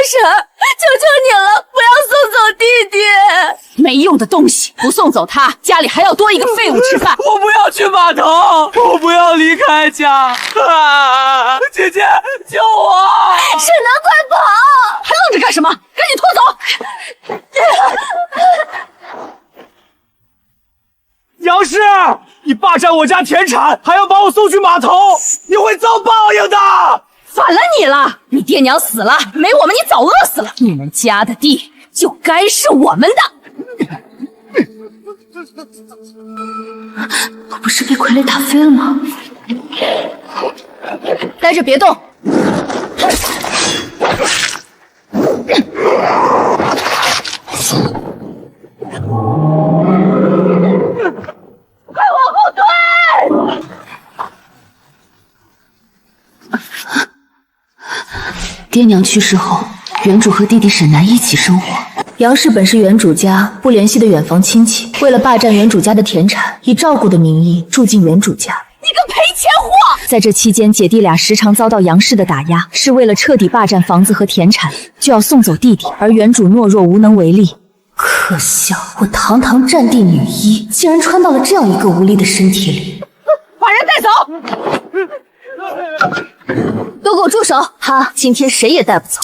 婶，求求你了，不要送走弟弟！没用的东西，不送走他，家里还要多一个废物吃饭。我不要去码头，我不要离开家！姐姐，救我！沈南，快跑！还愣着干什么？赶紧拖走！杨氏，你霸占我家田产，还要把我送去码头，你会遭报应的！反了你了！你爹娘死了，没我们你早饿死了。你们家的地就该是我们的。我不是被傀儡打飞了吗？待着别动。快往后退！爹娘去世后，原主和弟弟沈南一起生活。杨氏本是原主家不联系的远房亲戚，为了霸占原主家的田产，以照顾的名义住进原主家。你个赔钱货！在这期间，姐弟俩时常遭到杨氏的打压，是为了彻底霸占房子和田产，就要送走弟弟，而原主懦弱无能为力。可笑，我堂堂战地女一，竟然穿到了这样一个无力的身体里。把人带走！都给我住手！他今天谁也带不走。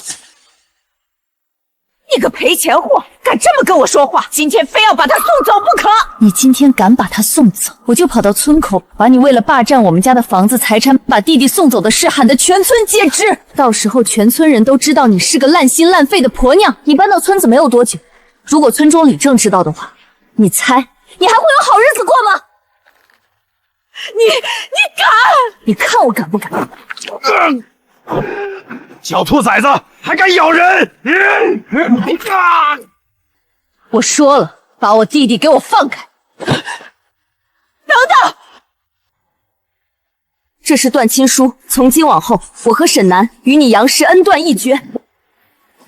你个赔钱货，敢这么跟我说话，今天非要把他送走不可！你今天敢把他送走，我就跑到村口，把你为了霸占我们家的房子财产，把弟弟送走的事喊得全村皆知。到时候全村人都知道你是个烂心烂肺的婆娘。你搬到村子没有多久，如果村中李正知道的话，你猜你还会有好日子过吗？你敢？你看我敢不敢？小兔崽子还敢咬人！我说了，把我弟弟给我放开！等等，这是断亲书，从今往后，我和沈南与你杨氏恩断义绝。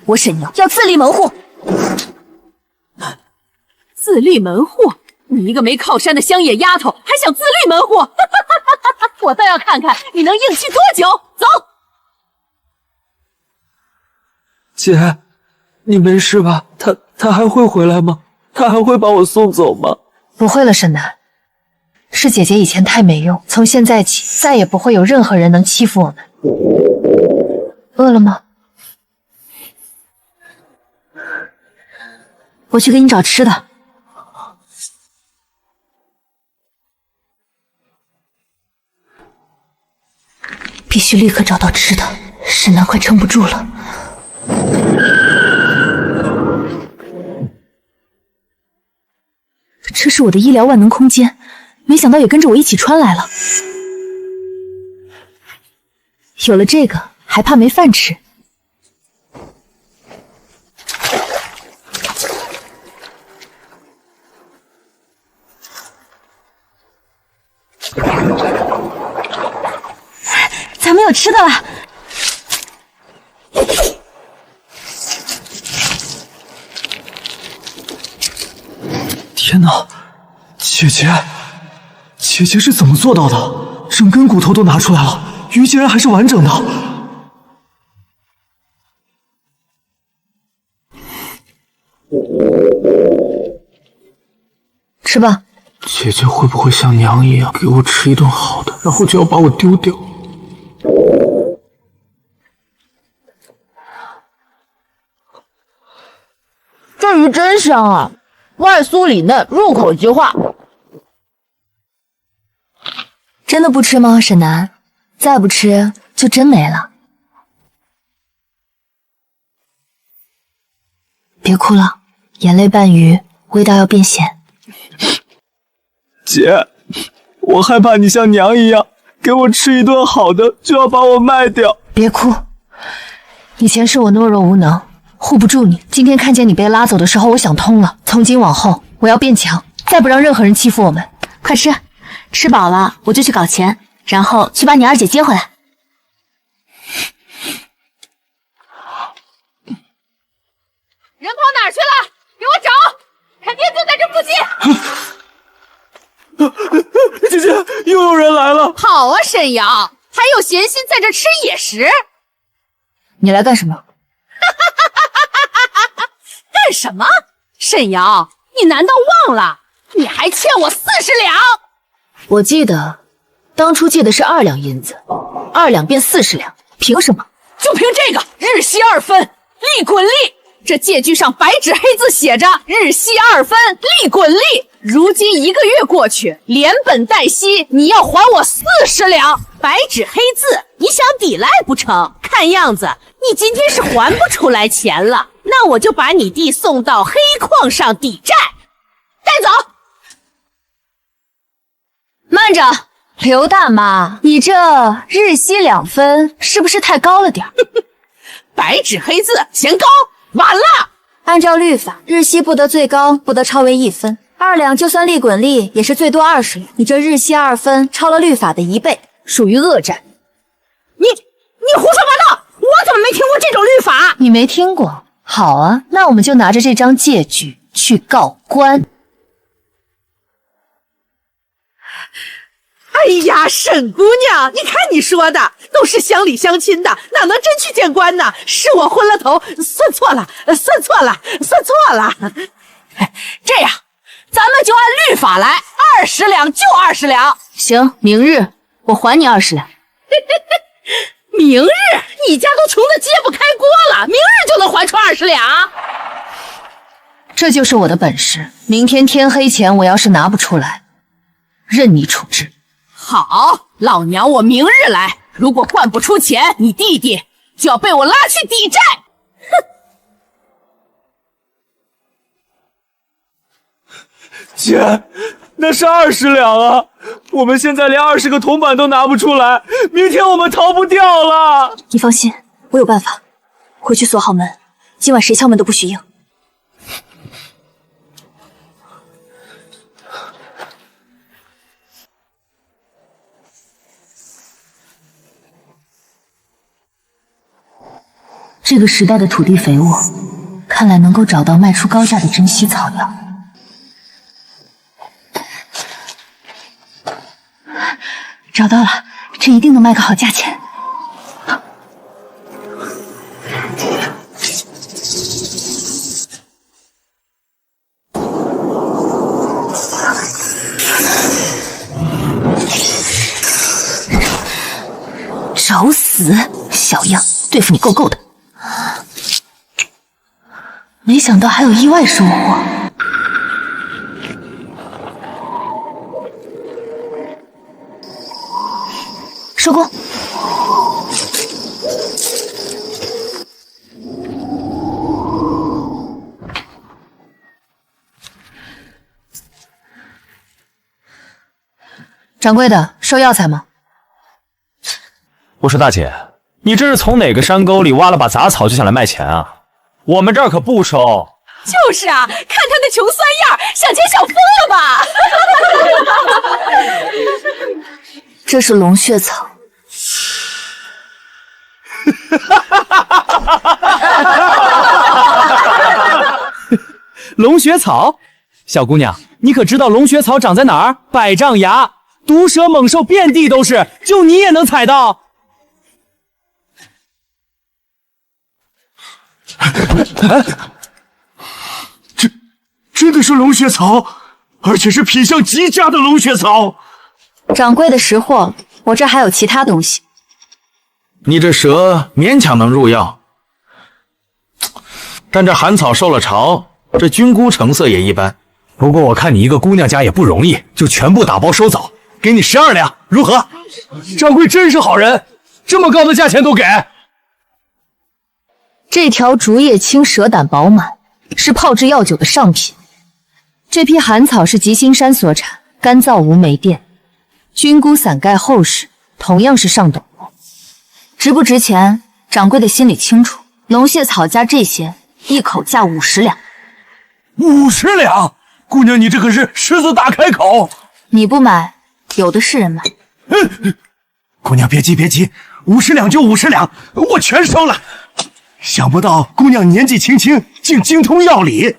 我沈阳要自立门户。自立门户？你一个没靠山的乡野丫头，还想自立门户？我倒要看看你能硬气多久！走。姐，你没事吧？他还会回来吗？他还会把我送走吗？不会了，沈南。是姐姐以前太没用，从现在起再也不会有任何人能欺负我们。饿了吗？我去给你找吃的。必须立刻找到吃的，沈南快撑不住了。这是我的医疗万能空间，没想到也跟着我一起穿来了。有了这个，还怕没饭吃？咱们有吃的了。天哪，姐姐是怎么做到的？整根骨头都拿出来了，鱼竟然还是完整的。吃吧。姐姐会不会像娘一样给我吃一顿好的，然后就要把我丢掉？这鱼真香啊，外酥里嫩，入口即化。真的不吃吗，沈南？再不吃就真没了。别哭了，眼泪拌鱼，味道要变咸。姐，我害怕你像娘一样给我吃一顿好的就要把我卖掉。别哭，以前是我懦弱无能，护不住你。今天看见你被拉走的时候，我想通了，从今往后我要变强，再不让任何人欺负我们。快吃，吃饱了我就去搞钱，然后去把你二姐接回来。人跑哪儿去了？给我找！肯定就在这附近。姐姐，又有人来了！好啊，沈阳，还有闲心在这吃野食？你来干什么？干什么？沈瑶，你难道忘了你还欠我40两？我记得当初借的是2两银子，2两变40两，凭什么？就凭这个，日息2分，利滚利。这借据上白纸黑字写着日息2分，利滚利。如今1个月过去，连本带息，你要还我40两。白纸黑字，你想抵赖不成？看样子你今天是还不出来钱了，那我就把你弟送到黑矿上抵债。带走。慢着，刘大妈，你这日息2分是不是太高了点儿？白纸黑字嫌高，晚了。按照律法，日息不得最高，不得超为1分。2两就算利滚利，也是最多20两。你这日息2分，超了律法的1倍，属于恶占。你胡说八道！我怎么没听过这种律法？你没听过？好啊，那我们就拿着这张借据去告官。哎呀，沈姑娘，你看你说的都是乡里乡亲的，哪能真去见官呢？是我昏了头，算错了。这样，咱们就按律法来，20两就20两。行，明日我还你20两。明日？你家都穷得揭不开锅了，明日就能还出20两？这就是我的本事。明天天黑前，我要是拿不出来，任你处置。好，老娘我明日来。如果换不出钱，你弟弟就要被我拉去抵债。姐，那是20两啊！我们现在连20个铜板都拿不出来，明天我们逃不掉了。你放心，我有办法。回去锁好门，今晚谁敲门都不许应。这个时代的土地肥沃，看来能够找到卖出高价的珍稀草药。找到了，这一定能卖个好价钱。找死，小样，对付你够够的。没想到还有意外收获。收工。掌柜的，收药材吗？我说大姐，你这是从哪个山沟里挖了把杂草就想来卖钱啊？我们这儿可不收。就是啊，看他那穷酸样，想钱想疯了吧？这是龙血草。龙血草，小姑娘，你可知道龙血草长在哪儿？百丈崖，毒蛇猛兽遍地都是，就你也能采到？真的是龙血草，而且是品相极佳的龙血草。掌柜的识货，我这还有其他东西。你这蛇勉强能入药，但这寒草受了潮，这菌菇成色也一般。不过我看你一个姑娘家也不容易，就全部打包收走，给你12两，如何？掌柜真是好人，这么高的价钱都给。这条竹叶青，蛇胆饱满，是炮制药酒的上品。这批寒草是极星山所产，干燥无霉电，菌菇伞盖厚实，同样是上等货。值不值钱，掌柜的心里清楚。龙血草加这些，一口价50两。50两，姑娘你这可是狮子大开口。你不买，有的是人买。姑娘别急别急，50两就50两，我全收了。想不到姑娘年纪轻轻，竟精通药理。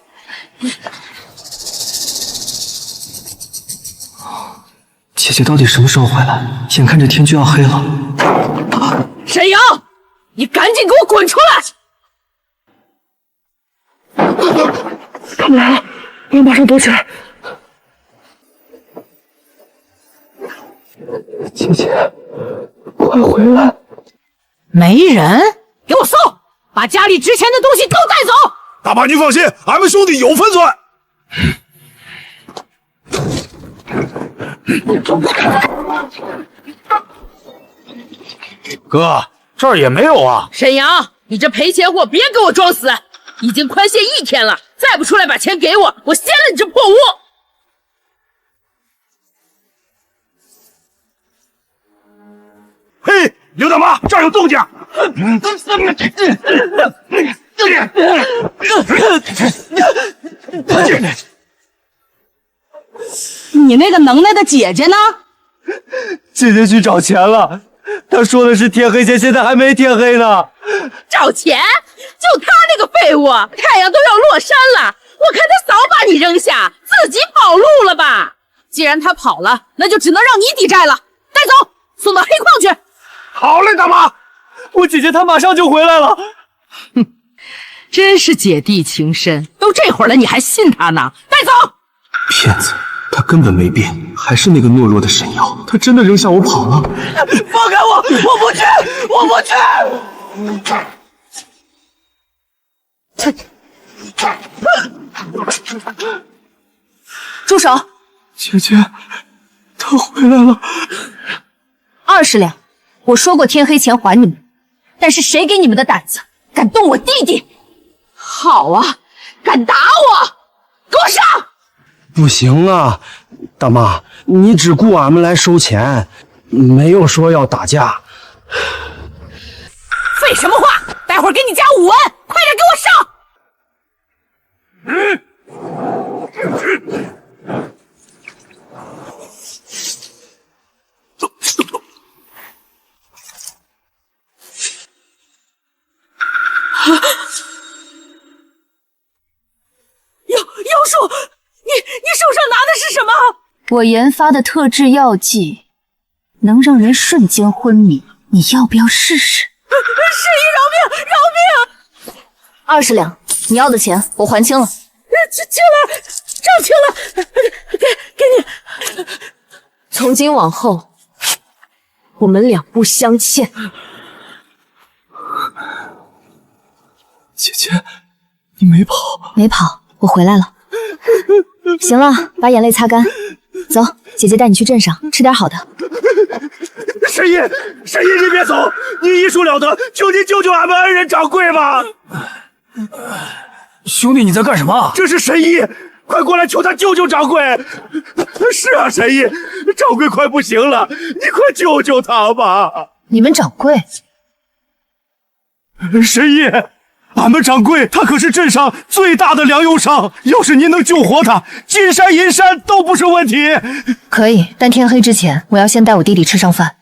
姐姐到底什么时候回来？眼看着天就要黑了。沈阳，你赶紧给我滚出来！他们来了，我要马上躲起来。姐姐，快回来！没人，给我搜，把家里值钱的东西都带走。大妈，您放心，俺们兄弟有分寸。哥，这儿也没有啊。沈阳，你这赔钱货别给我装死！已经宽限1天了，再不出来把钱给我，我掀了你这破屋！嘿，刘大妈，这儿有动静！你那个能耐的姐姐呢？姐姐去找钱了，她说的是天黑前，现在还没天黑呢。找钱？就他那个废物，太阳都要落山了，我看他早把你扔下，自己跑路了吧？既然他跑了，那就只能让你抵债了。带走，送到黑矿去。好嘞，大妈。我姐姐她马上就回来了。哼，真是姐弟情深，都这会儿了你还信他呢？带走。骗子，他根本没变，还是那个懦弱的沈瑶。他真的扔下我跑了。放开我！我不去！我不去！住手！姐姐，她回来了。20两，我说过天黑前还你们，但是谁给你们的胆子，敢动我弟弟？好啊，敢打我，给我上！不行啊，大妈，你只顾俺们来收钱，没有说要打架。废什么话！待会儿给你加5万，快点给我上！妖术，你手上拿的是什么？我研发的特制药剂，能让人瞬间昏迷，你要不要试试？师姨饶命，饶命！20两，你要的钱我还清了。清了，账清了，给你。从今往后，我们两不相欠。姐姐，你没跑？没跑，我回来了。行了，把眼泪擦干，走，姐姐带你去镇上吃点好的。沈姨，沈姨，你别走，你医术了得，求你救救俺们恩人掌柜吧！兄弟，你在干什么？这是沈姨，快过来求他救救掌柜！是啊，沈姨，掌柜快不行了，你快救救他吧！你们掌柜？沈姨，俺们掌柜他可是镇上最大的粮油商，要是您能救活他，金山银山都不是问题。可以，但天黑之前，我要先带我弟弟吃上饭。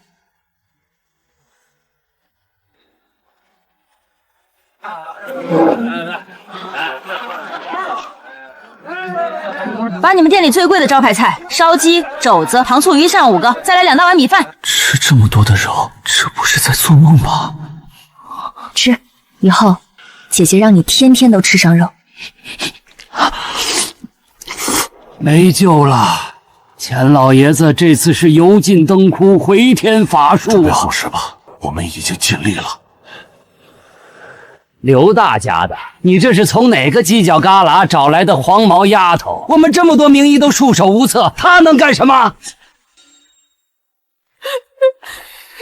把你们店里最贵的招牌菜烧鸡、肘子、糖醋鱼上5个，再来2大碗米饭。吃这么多的肉，这不是在做梦吧？吃，以后姐姐让你天天都吃上肉。没救了，钱老爷子这次是油尽灯枯，回天乏术。准备好事吧，我们已经尽力了。刘大家的，你这是从哪个犄角旮旯找来的黄毛丫头？我们这么多名医都束手无策，她能干什么？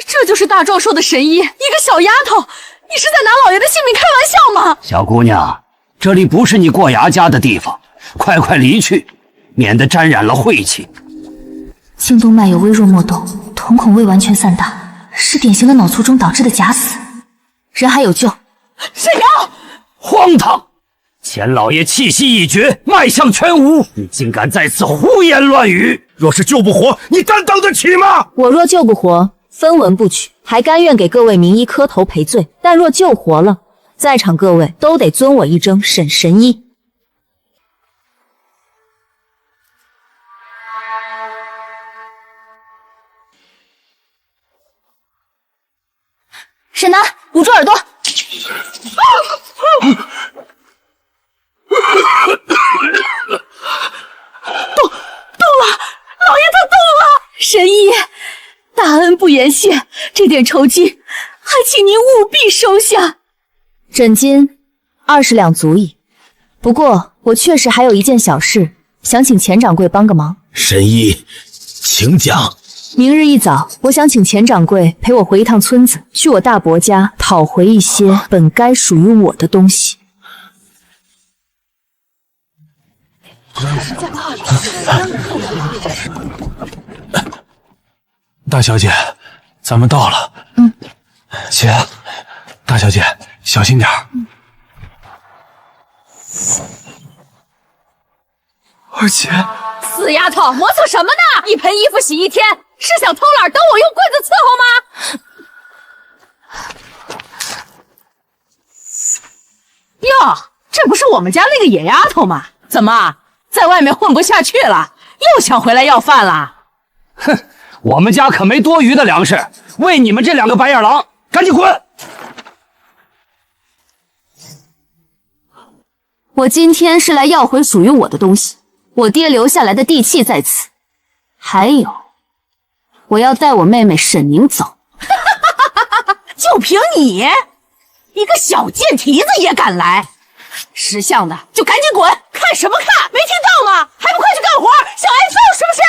这就是大壮说的神医，一个小丫头，你是在拿老爷的性命开玩笑吗？小姑娘，这里不是你过衙家的地方，快快离去，免得沾染了晦气。颈动脉有微弱脉动，瞳孔未完全散大，是典型的脑卒中导致的假死，人还有救。沈阳，荒唐！钱老爷气息已绝，脉象全无，你竟敢在此胡言乱语！若是救不活，你担当得起吗？我若救不活，分文不取，还甘愿给各位名医磕头赔罪；但若救活了，在场各位都得尊我一声沈神医。沈南，捂住耳朵！言谢，这点酬金还请您务必收下。诊金20两足矣。不过我确实还有一件小事，想请钱掌柜帮个忙。神医，请讲。明日一早，我想请钱掌柜陪我回一趟村子，去我大伯家讨回一些本该属于我的东西。大小姐，咱们到了。姐，大小姐，小心点儿。二姐，死丫头，磨蹭什么呢？一盆衣服洗一天，是想偷懒等我用棍子伺候吗？哟，这不是我们家那个野丫头吗？怎么在外面混不下去了，又想回来要饭了？哼，我们家可没多余的粮食，为你们这2个白眼狼，赶紧滚！我今天是来要回属于我的东西，我爹留下来的地契在此，还有，我要带我妹妹沈宁走。就凭你一个小贱蹄子也敢来？识相的就赶紧滚！看什么看？没听到吗？还不快去干活？想挨揍是不是？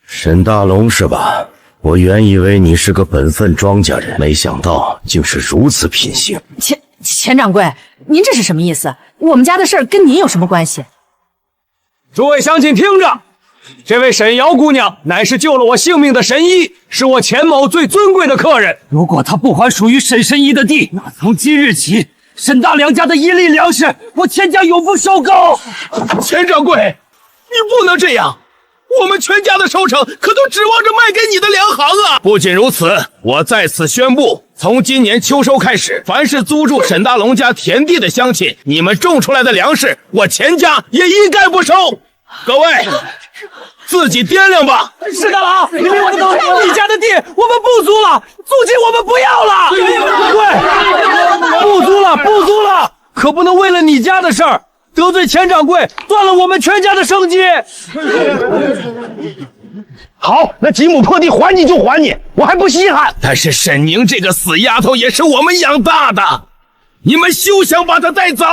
沈大龙是吧？我原以为你是个本分庄稼人，没想到竟是如此品行。钱掌柜，您这是什么意思？我们家的事儿跟您有什么关系？诸位乡亲听着，这位沈瑶姑娘乃是救了我性命的神医，是我钱某最尊贵的客人。如果她不还属于沈神医的地，那从今日起，沈大梁家的1粒粮食，我钱家永不收购。钱掌柜，你不能这样，我们全家的收成可都指望着卖给你的粮行啊！不仅如此，我在此宣布，从今年秋收开始，凡是租住沈大龙家田地的乡亲，你们种出来的粮食，我钱家也一概不收。各位，自己掂量吧。沈大郎，你我的东西，你家的地我们不租了，租金我们不要了。对，不租了，不租了，可不能为了你家的事儿得罪钱掌柜，断了我们全家的生机。好，那几亩破地还你就还你，我还不稀罕。但是沈宁这个死丫头也是我们养大的，你们休想把她带走。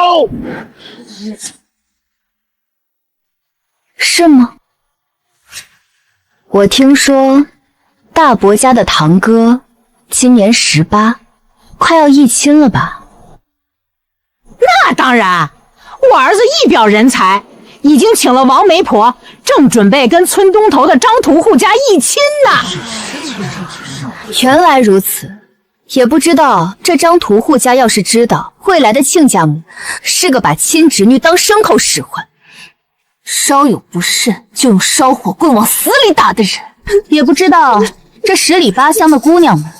是吗？我听说大伯家的堂哥今年18，快要议亲了吧？那当然，我儿子一表人才，已经请了王媒婆，正准备跟村东头的张屠户家议亲呢。原来如此，也不知道这张屠户家要是知道未来的亲家母是个把亲侄女当牲口使唤，稍有不慎就用烧火棍往死里打的人。也不知道这10里8乡的姑娘们，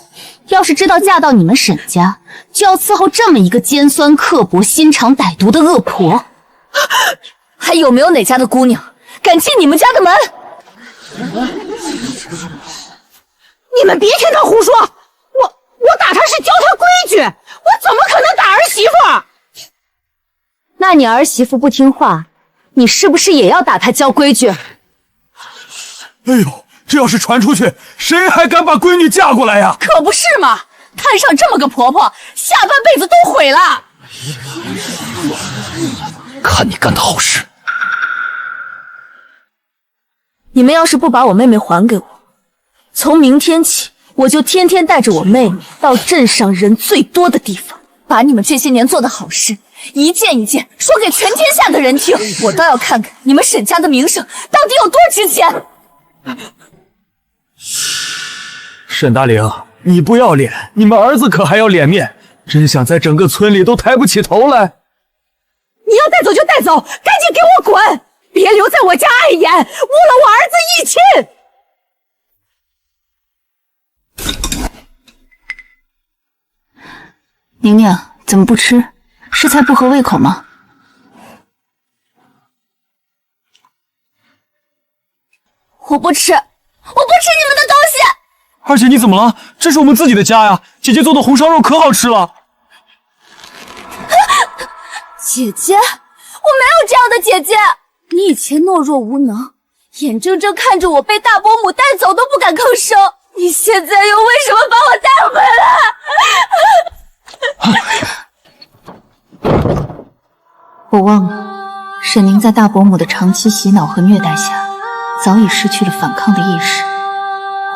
要是知道嫁到你们沈家，就要伺候这么一个尖酸刻薄、心肠歹毒的恶婆。还有没有哪家的姑娘敢进你们家的门？你们别听他胡说，我打他是教他规矩，我怎么可能打儿媳妇？那你儿媳妇不听话，你是不是也要打她教规矩？哎呦，这要是传出去，谁还敢把闺女嫁过来呀？可不是嘛，摊上这么个婆婆，下半辈子都毁了。看你干的好事。你们要是不把我妹妹还给我，从明天起我就天天带着我妹妹到镇上人最多的地方，把你们这些年做的好事一件一件说给全天下的人听，我倒要看看你们沈家的名声到底有多值钱。沈大玲，你不要脸，你们儿子可还要脸面，真想在整个村里都抬不起头来。你要带走就带走，赶紧给我滚！别留在我家碍眼，误了我儿子议亲。宁宁，怎么不吃？是菜不合胃口吗？我不吃，我不吃你们的东西！二姐，你怎么了？这是我们自己的家呀，姐姐做的红烧肉可好吃了。姐姐，我没有这样的姐姐。你以前懦弱无能，眼睁睁看着我被大伯母带走都不敢吭声，你现在又为什么把我带回来？我忘了，沈宁在大伯母的长期洗脑和虐待下，早已失去了反抗的意识。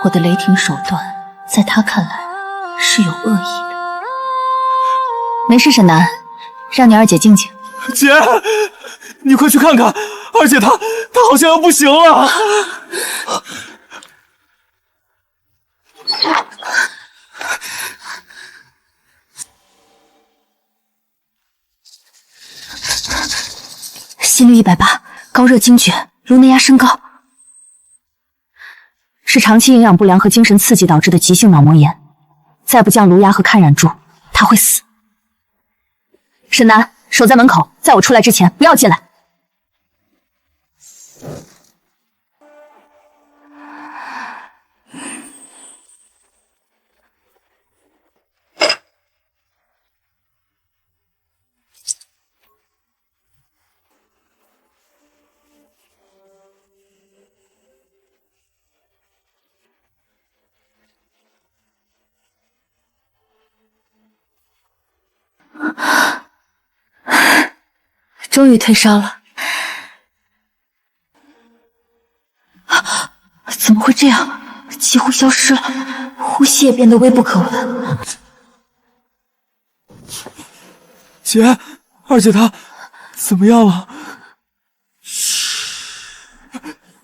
我的雷霆手段，在他看来是有恶意的。没事，沈南，让你二姐静静。姐，你快去看看，二姐她好像要不行了。心率180，高热惊厥，颅内压升高，是长期营养不良和精神刺激导致的急性脑膜炎。再不降颅压和看染住，他会死。沈南，守在门口，在我出来之前不要进来。终于退烧了，怎么会这样？几乎消失了，呼吸也变得微不可闻。姐，二姐她怎么样了？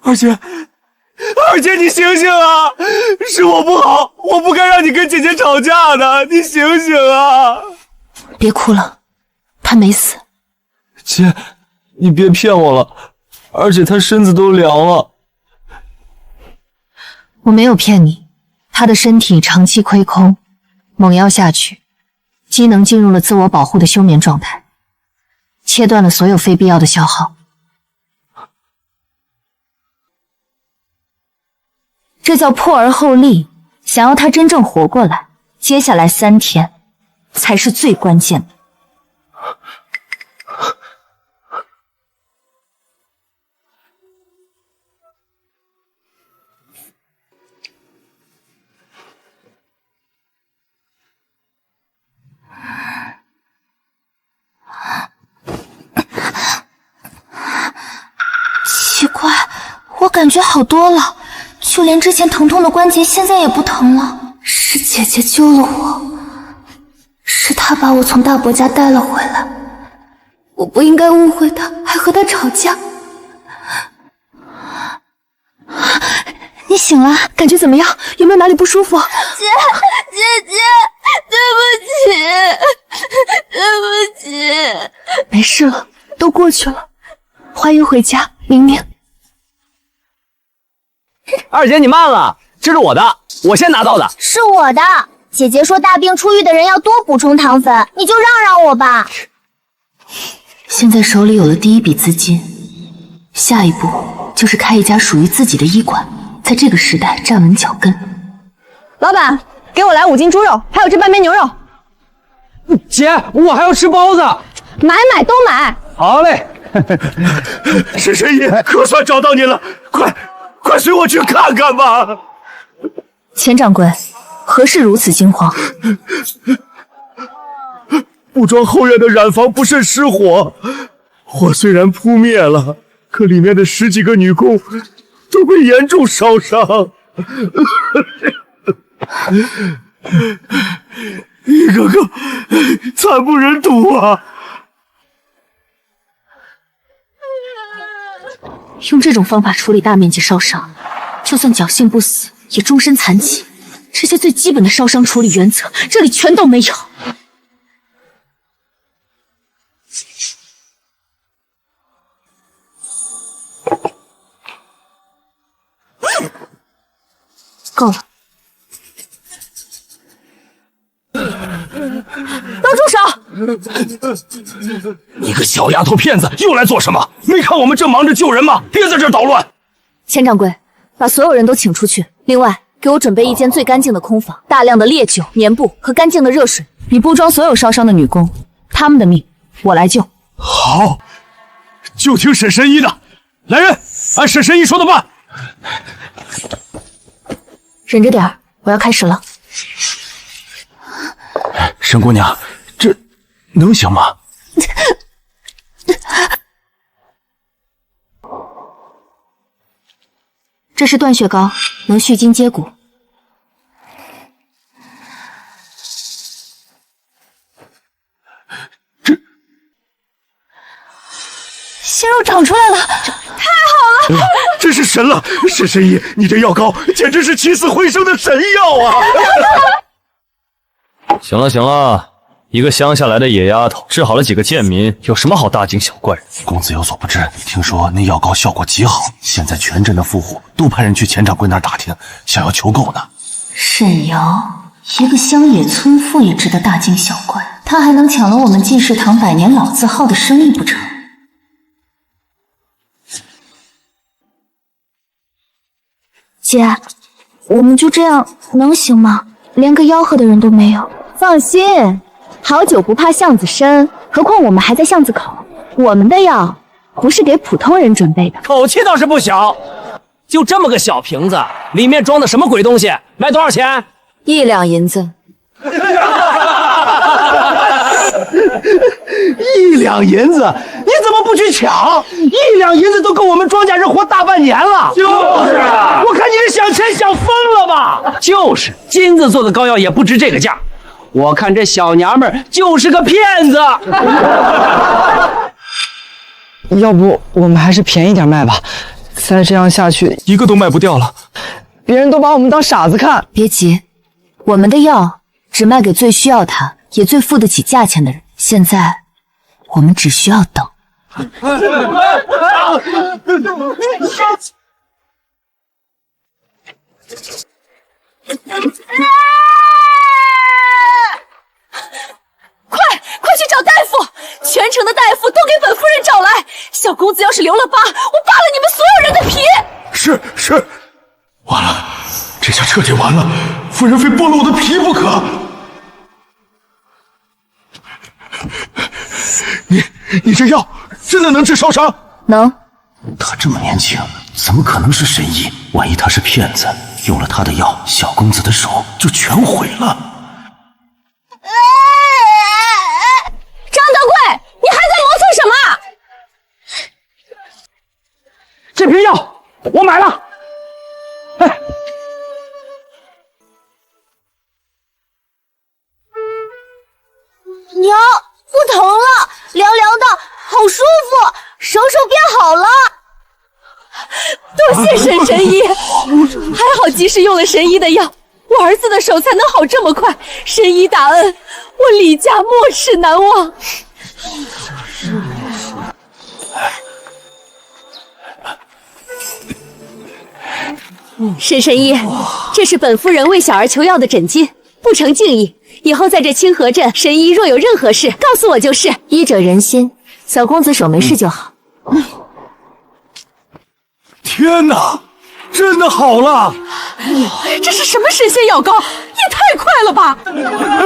二姐，你醒醒啊！是我不好，我不该让你跟姐姐吵架的，你醒醒啊！别哭了，她没死。姐，你别骗我了，而且她身子都凉了。我没有骗你，她的身体长期亏空，猛药下去，机能进入了自我保护的休眠状态，切断了所有非必要的消耗。这叫破而后立，想要她真正活过来，接下来3天才是最关键的。奇怪，我感觉好多了，就连之前疼痛的关节现在也不疼了。是姐姐救了我，是她把我从大伯家带了回来，我不应该误会她，还和她吵架。你醒了，感觉怎么样？有没有哪里不舒服？姐，对不起，没事了，都过去了。欢迎回家，明明。二姐你慢了，这是我的，我先拿到的。是我的，姐姐说大病初愈的人要多补充糖分，你就让我吧。现在手里有了第一笔资金，下一步就是开一家属于自己的医馆，在这个时代站稳脚跟。老板，给我来5斤猪肉，还有这半边牛肉。姐，我还要吃包子。买都买。好嘞。沈神医，可算找到你了，快随我去看看吧。钱掌柜，何事如此惊慌？布庄后院的染房不慎失火，火虽然扑灭了，可里面的10几个女工都被严重烧伤。一个个惨不忍睹啊！用这种方法处理大面积烧伤，就算侥幸不死，也终身残疾。这些最基本的烧伤处理原则，这里全都没有。够了。都住手！你个小丫头片子，又来做什么？没看我们正忙着救人吗？别在这儿捣乱！钱掌柜，把所有人都请出去。另外，给我准备一间最干净的空房，大量的烈酒、棉布和干净的热水。你布装所有烧伤的女工，她们的命我来救。好，就听沈神医的。来人，按沈神医说的办。忍着点儿，我要开始了。沈姑娘，这能行吗？这是断血膏，能续筋接骨。鲜肉长出来了，太好了！真是神了，沈神医，你这药膏简直是起死回生的神药啊！行了行了，一个乡下来的野丫头治好了几个贱民，有什么好大惊小怪？公子有所不知，听说那药膏效果极好，现在全镇的富户都派人去钱掌柜那儿打听，想要求购呢。沈瑶，一个乡野村妇也值得大惊小怪，她还能抢了我们济世堂百年老字号的生意不成？姐，我们就这样能行吗？连个吆喝的人都没有。放心，好酒不怕巷子深，何况我们还在巷子口。我们的药不是给普通人准备的。口气倒是不小，就这么个小瓶子，里面装的什么鬼东西？卖多少钱？1两银子。1两银子，你怎么不去抢？1两银子都够我们庄稼人活大半年了。就是啊，我看你是想钱想疯了吧？就是金子做的膏药也不值这个价。我看这小娘们儿就是个骗子。要不我们还是便宜点卖吧，再这样下去一个都卖不掉了，别人都把我们当傻子看。别急，我们的药只卖给最需要它也最付得起价钱的人。现在我们只需要等。快去找大夫！全城的大夫都给本夫人找来。小公子要是留了疤，我扒了你们所有人的皮。是，完了，这下彻底完了，夫人非剥了我的皮不可。你这药真的能治烧伤？能。他这么年轻，怎么可能是神医？万一他是骗子，用了他的药，小公子的手就全毁了。张德贵，你还在磨蹭什么？这瓶药我买了。哎，娘，不疼了，凉凉的，好舒服，手变好了。多谢沈神医，还好及时用了神医的药，我儿子的手才能好这么快。神医大恩，我李家莫齿难忘。沈神医，这是本夫人为小儿求药的诊金，不成敬意。以后在这清河镇，神医若有任何事，告诉我就是。医者仁心，小公子手没事就好。天哪，真的好了！这是什么神仙药膏？也太快了吧！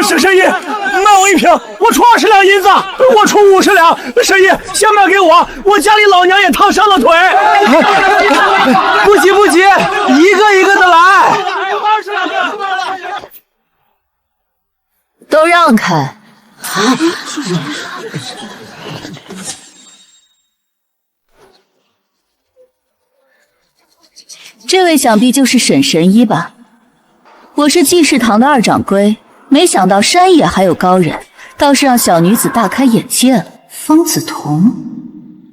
沈神医，卖我1瓶，我出20两银子，我出50两。神医，先卖给我，我家里老娘也烫伤了腿。不急不急，一个一个的来。都让开！这位想必就是沈神医吧？我是济世堂的2掌柜，没想到山野还有高人，倒是让小女子大开眼界了。方子彤，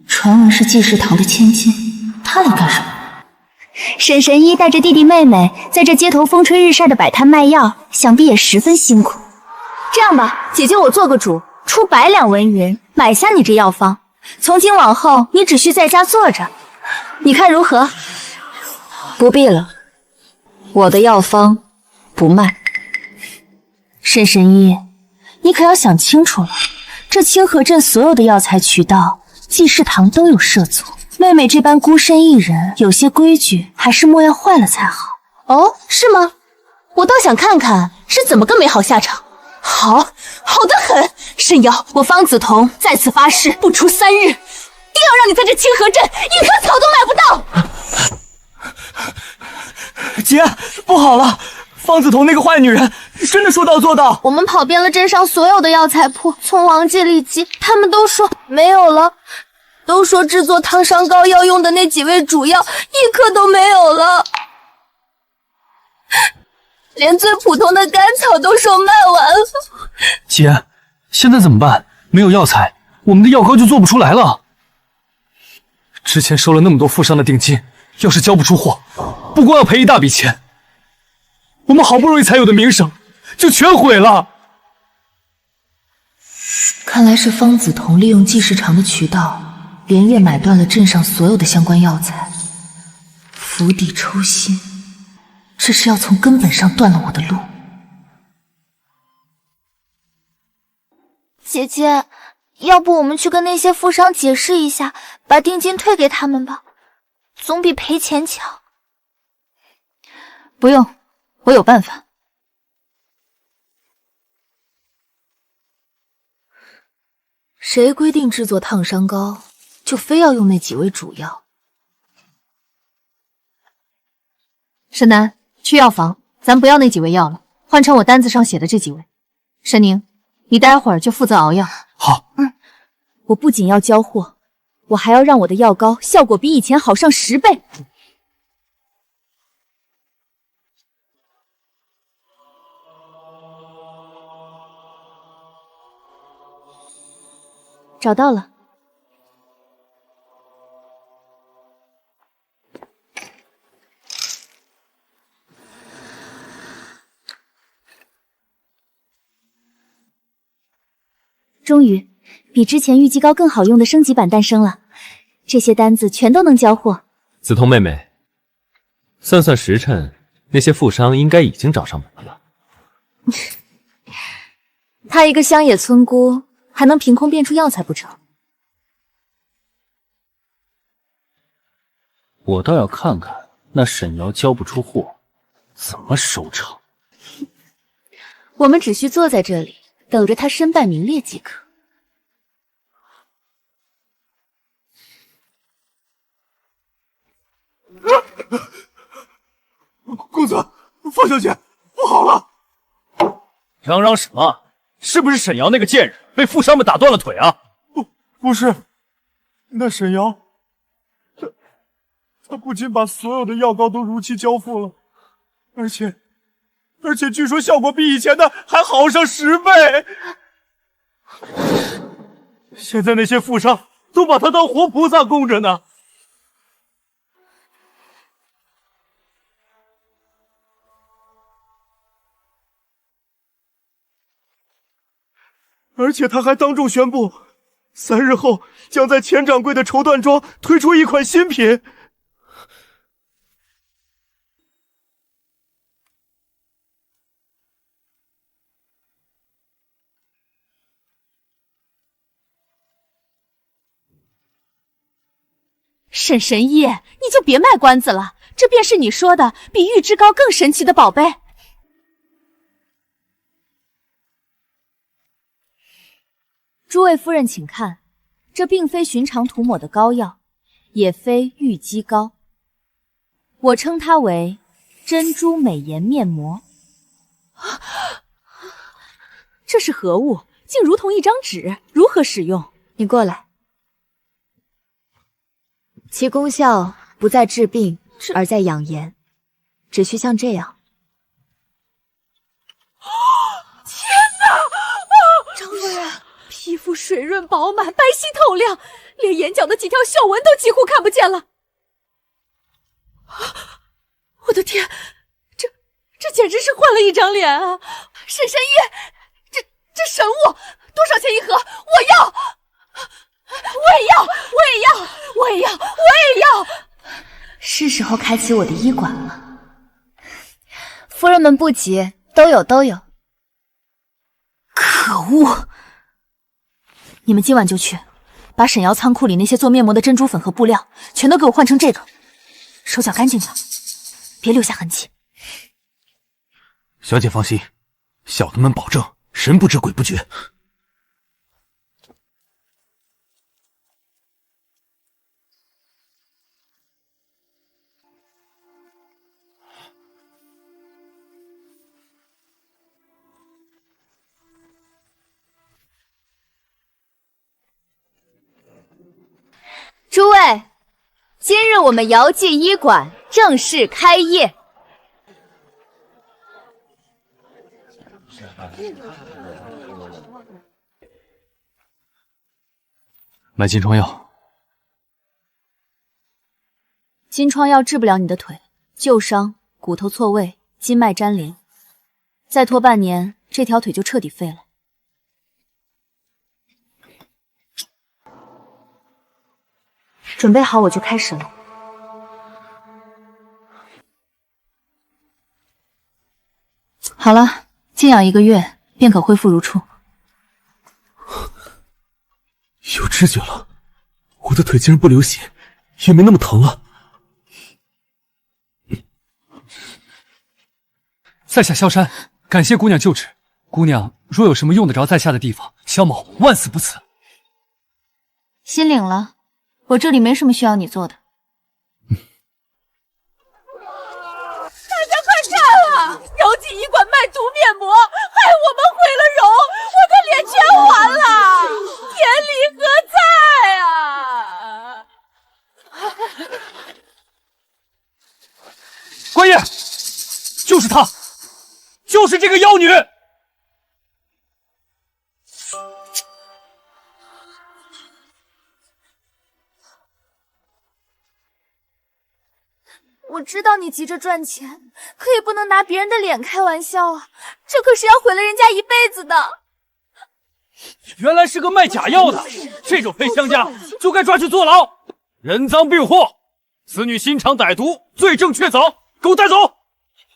传闻是济世堂的千金，她来干什么？沈神医带着弟弟妹妹在这街头风吹日晒的摆摊卖药，想必也十分辛苦。这样吧，姐姐我做个主，出100两纹银买下你这药方，从今往后你只需在家坐着，你看如何？不必了，我的药方不卖。沈神医，你可要想清楚了，这清河镇所有的药材渠道，济世堂都有涉足。妹妹这般孤身一人，有些规矩还是莫要坏了才好。哦，是吗？我倒想看看是怎么个没好下场。好，好得很。沈瑶，我方梓潼在此发誓，不出3日，定要让你在这清河镇一棵草都买不到。姐，不好了！方梓潼那个坏女人真的说到做到。我们跑遍了镇上所有的药材铺，从王记、李记，他们都说没有了，都说制作烫伤膏要用的那几味主药一颗都没有了，连最普通的甘草都售卖完了。姐，现在怎么办？没有药材，我们的药膏就做不出来了。之前收了那么多富商的定金，要是交不出货，不光要赔一大笔钱，我们好不容易才有的名声就全毁了。看来是方梓潼利用季时长的渠道，连夜买断了镇上所有的相关药材，釜底抽薪，这是要从根本上断了我的路。姐姐，要不我们去跟那些富商解释一下，把定金退给他们吧，总比赔钱强。不用，我有办法。谁规定制作烫伤膏就非要用那几味主药？沈南，去药房，咱不要那几味药了，换成我单子上写的这几味。沈宁，你待会儿就负责熬药。好。我不仅要交货，我还要让我的药膏效果比以前好上10倍。找到了。终于，比之前玉姬膏更好用的升级版诞生了，这些单子全都能交货。梓潼妹妹，算算时辰，那些富商应该已经找上门了。她一个乡野村姑，还能凭空变出药材不成？我倒要看看那沈瑶交不出货，怎么收场。我们只需坐在这里，等着她身败名裂即可。公子，方小姐，不好了！嚷嚷什么？是不是沈瑶那个贱人被富商们打断了腿啊？不是，那沈瑶，她不仅把所有的药膏都如期交付了，而且据说效果比以前的还好上10倍。现在那些富商都把她当活菩萨供着呢。而且他还当众宣布，3日后将在钱掌柜的绸缎庄推出一款新品。沈神医，你就别卖关子了，这便是你说的比玉脂膏更神奇的宝贝。诸位夫人请看，这并非寻常涂抹的膏药，也非玉肌膏，我称它为珍珠美颜面膜。这是何物？竟如同一张纸，如何使用？你过来。其功效不在治病，而在养颜，只需像这样。天哪！张夫人，皮肤水润饱满，白皙透亮，连眼角的几条小纹都几乎看不见了。我的天，这简直是换了一张脸啊！沈神医，这神物多少钱一盒？我要！是时候开启我的医馆了。夫人们不急，都有。可恶！你们今晚就去，把沈瑶仓库里那些做面膜的珍珠粉和布料全都给我换成这个，手脚干净点，别留下痕迹。小姐放心，小的们保证神不知鬼不觉。诸位，今日我们姚记医馆正式开业。买金疮药。金疮药治不了你的腿，旧伤、骨头错位、筋脉粘连，再拖半年，这条腿就彻底废了。准备好我就开始了。好了，静养1个月便可恢复如初。有知觉了，我的腿竟然不流血，也没那么疼了。在下萧山，感谢姑娘救治。姑娘若有什么用得着在下的地方，萧某万死不辞。心领了。我这里没什么需要你做的。大家快看啊！姚记医馆卖毒面膜，害我们毁了容，我的脸全还了，天理何在啊！官爷，就是她，就是这个妖女。我知道你急着赚钱，可也不能拿别人的脸开玩笑啊！这可是要毁了人家一辈子的。原来是个卖假药的，这种黑商家就该抓去坐牢。人赃并获，此女心肠歹毒，罪证确凿，给我带走！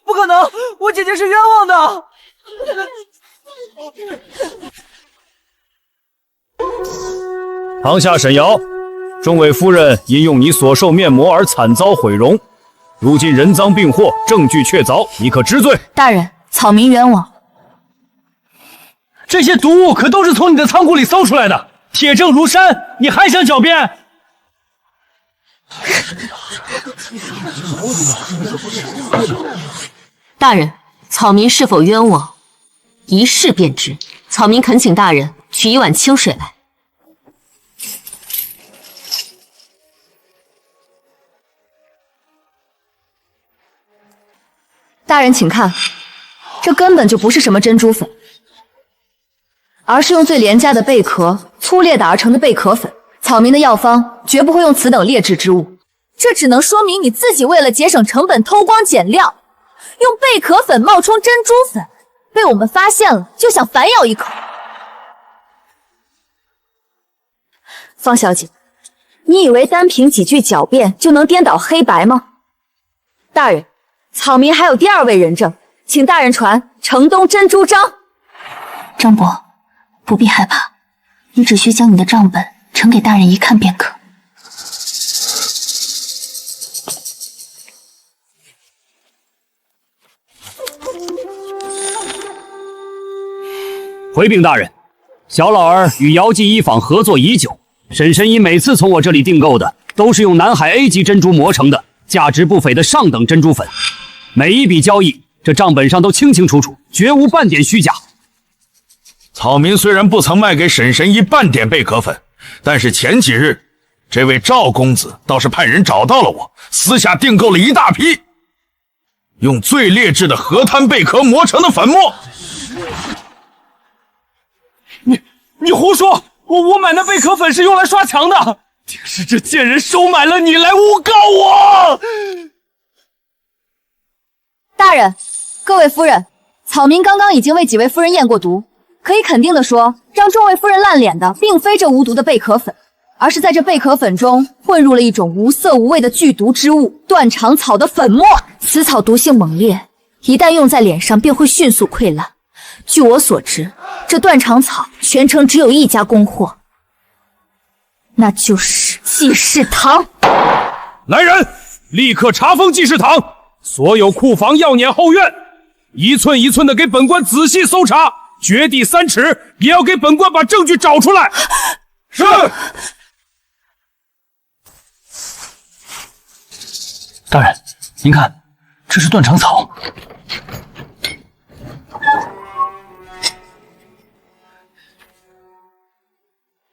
不可能，我姐姐是冤枉的。堂下沈瑶，众位夫人因用你所售面膜而惨遭毁容。如今人赃并获，证据确凿，你可知罪？大人，草民冤枉。这些毒物可都是从你的仓库里搜出来的，铁证如山，你还想狡辩？大人，草民是否冤枉，一试便知。草民恳请大人取一碗清水来。大人请看，这根本就不是什么珍珠粉，而是用最廉价的贝壳粗劣打而成的贝壳粉。草民的药方绝不会用此等劣质之物，这只能说明你自己为了节省成本偷光减料，用贝壳粉冒充珍珠粉，被我们发现了就想反咬一口。方小姐，你以为单凭几句狡辩就能颠倒黑白吗？大人，草民还有第2位人证，请大人传城东珍珠章。张伯，不必害怕，你只需将你的账本呈给大人一看便可。回禀大人，小老儿与姚记医坊合作已久，沈神医每次从我这里订购的都是用南海 A 级珍珠磨成的，价值不菲的上等珍珠粉。每一笔交易，这账本上都清清楚楚，绝无半点虚假。草民虽然不曾卖给沈神医半点贝壳粉，但是前几日，这位赵公子倒是派人找到了我，私下订购了一大批，用最劣质的河滩贝壳磨成的粉末。你胡说！我买那贝壳粉是用来刷墙的，定是这贱人收买了你来诬告我。大人，各位夫人，草民刚刚已经为几位夫人验过毒，可以肯定的说，让众位夫人烂脸的并非这无毒的贝壳粉，而是在这贝壳粉中混入了一种无色无味的剧毒之物——断肠草的粉末。此草毒性猛烈，一旦用在脸上便会迅速溃烂。据我所知，这断肠草全城只有一家供货，那就是济世堂。来人，立刻查封济世堂，所有库房、药碾后院，一寸一寸的给本官仔细搜查，掘地3尺，也要给本官把证据找出来。是。大人，您看，这是断肠草。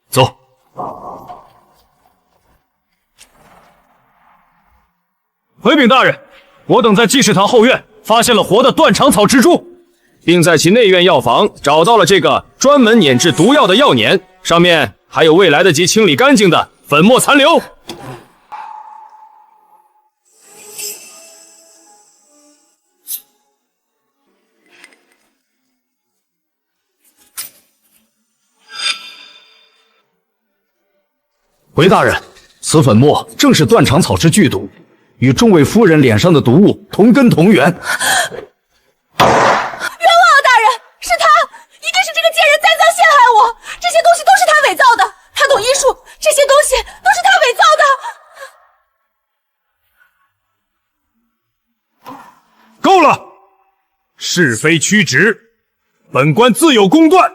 走。回禀大人，我等在济世堂后院发现了活的断肠草蜘蛛，并在其内院药房找到了这个专门碾制毒药的药碾，上面还有未来得及清理干净的粉末残留。回大人，此粉末正是断肠草之剧毒，与众位夫人脸上的毒物同根同源。冤枉啊，大人，是他，一定是这个贱人栽赃陷害我，这些东西都是他伪造的，他懂医术，这些东西都是他伪造的。够了，是非曲直，本官自有公断。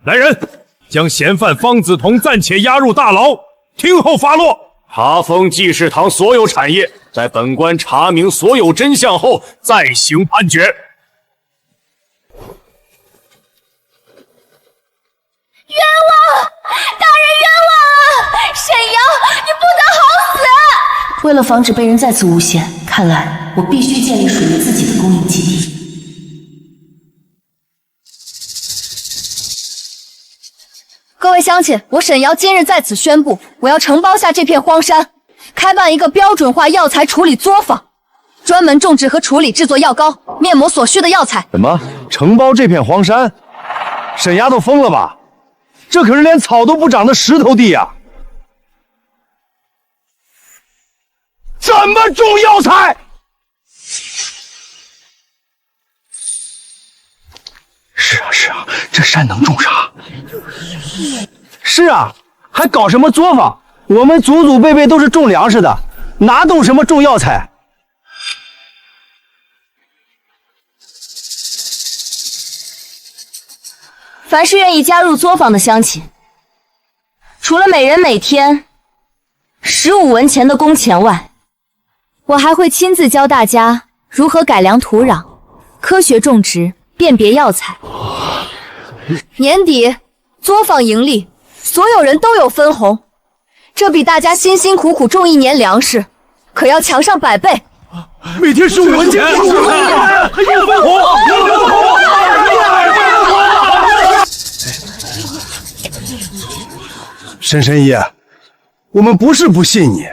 来人，将嫌犯方子彤暂且押入大牢，听候发落。查封济世堂所有产业，在本官查明所有真相后再行判决。冤枉！大人冤枉啊！沈瑶，你不得好死！为了防止被人再次诬陷，看来我必须建立属于自己的公益基地。各位乡亲，我沈瑶今日在此宣布，我要承包下这片荒山，开办一个标准化药材处理作坊，专门种植和处理制作药膏、面膜所需的药材。什么？承包这片荒山？沈丫头疯了吧？这可是连草都不长的石头地呀！怎么种药材？是啊，这山能种啥？是啊，还搞什么作坊？我们祖祖辈辈都是种粮食的，哪懂什么种药材？凡是愿意加入作坊的乡亲，除了每人每天15文钱的工钱外，我还会亲自教大家如何改良土壤、科学种植、辨别药材。年底作坊盈利，所有人都有分红，这比大家辛辛苦苦种1年粮食可要强上100倍。每天15文钱，还有分红，神神医，我们不是不信你，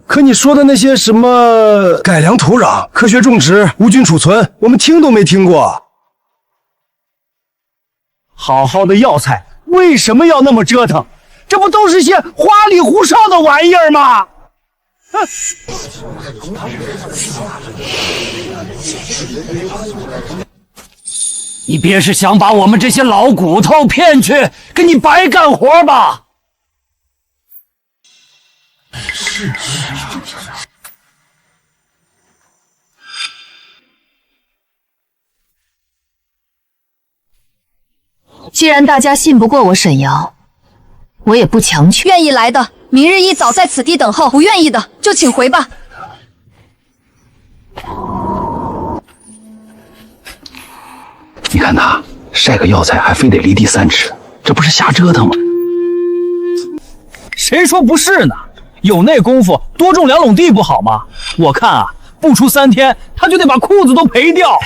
可你说的那些什么改良土壤、科学种植、无菌储存，我们听都没听过。好好的药材为什么要那么折腾？这不都是些花里胡哨的玩意儿吗？你别是想把我们这些老骨头骗去，给你白干活吧？既然大家信不过我沈瑶，我也不强求。愿意来的，明日一早在此地等候；不愿意的，就请回吧。你看他晒个药材还非得离地3尺，这不是瞎折腾吗？谁说不是呢？有那功夫多种2垄地不好吗？我看啊，不出3天他就得把裤子都赔掉。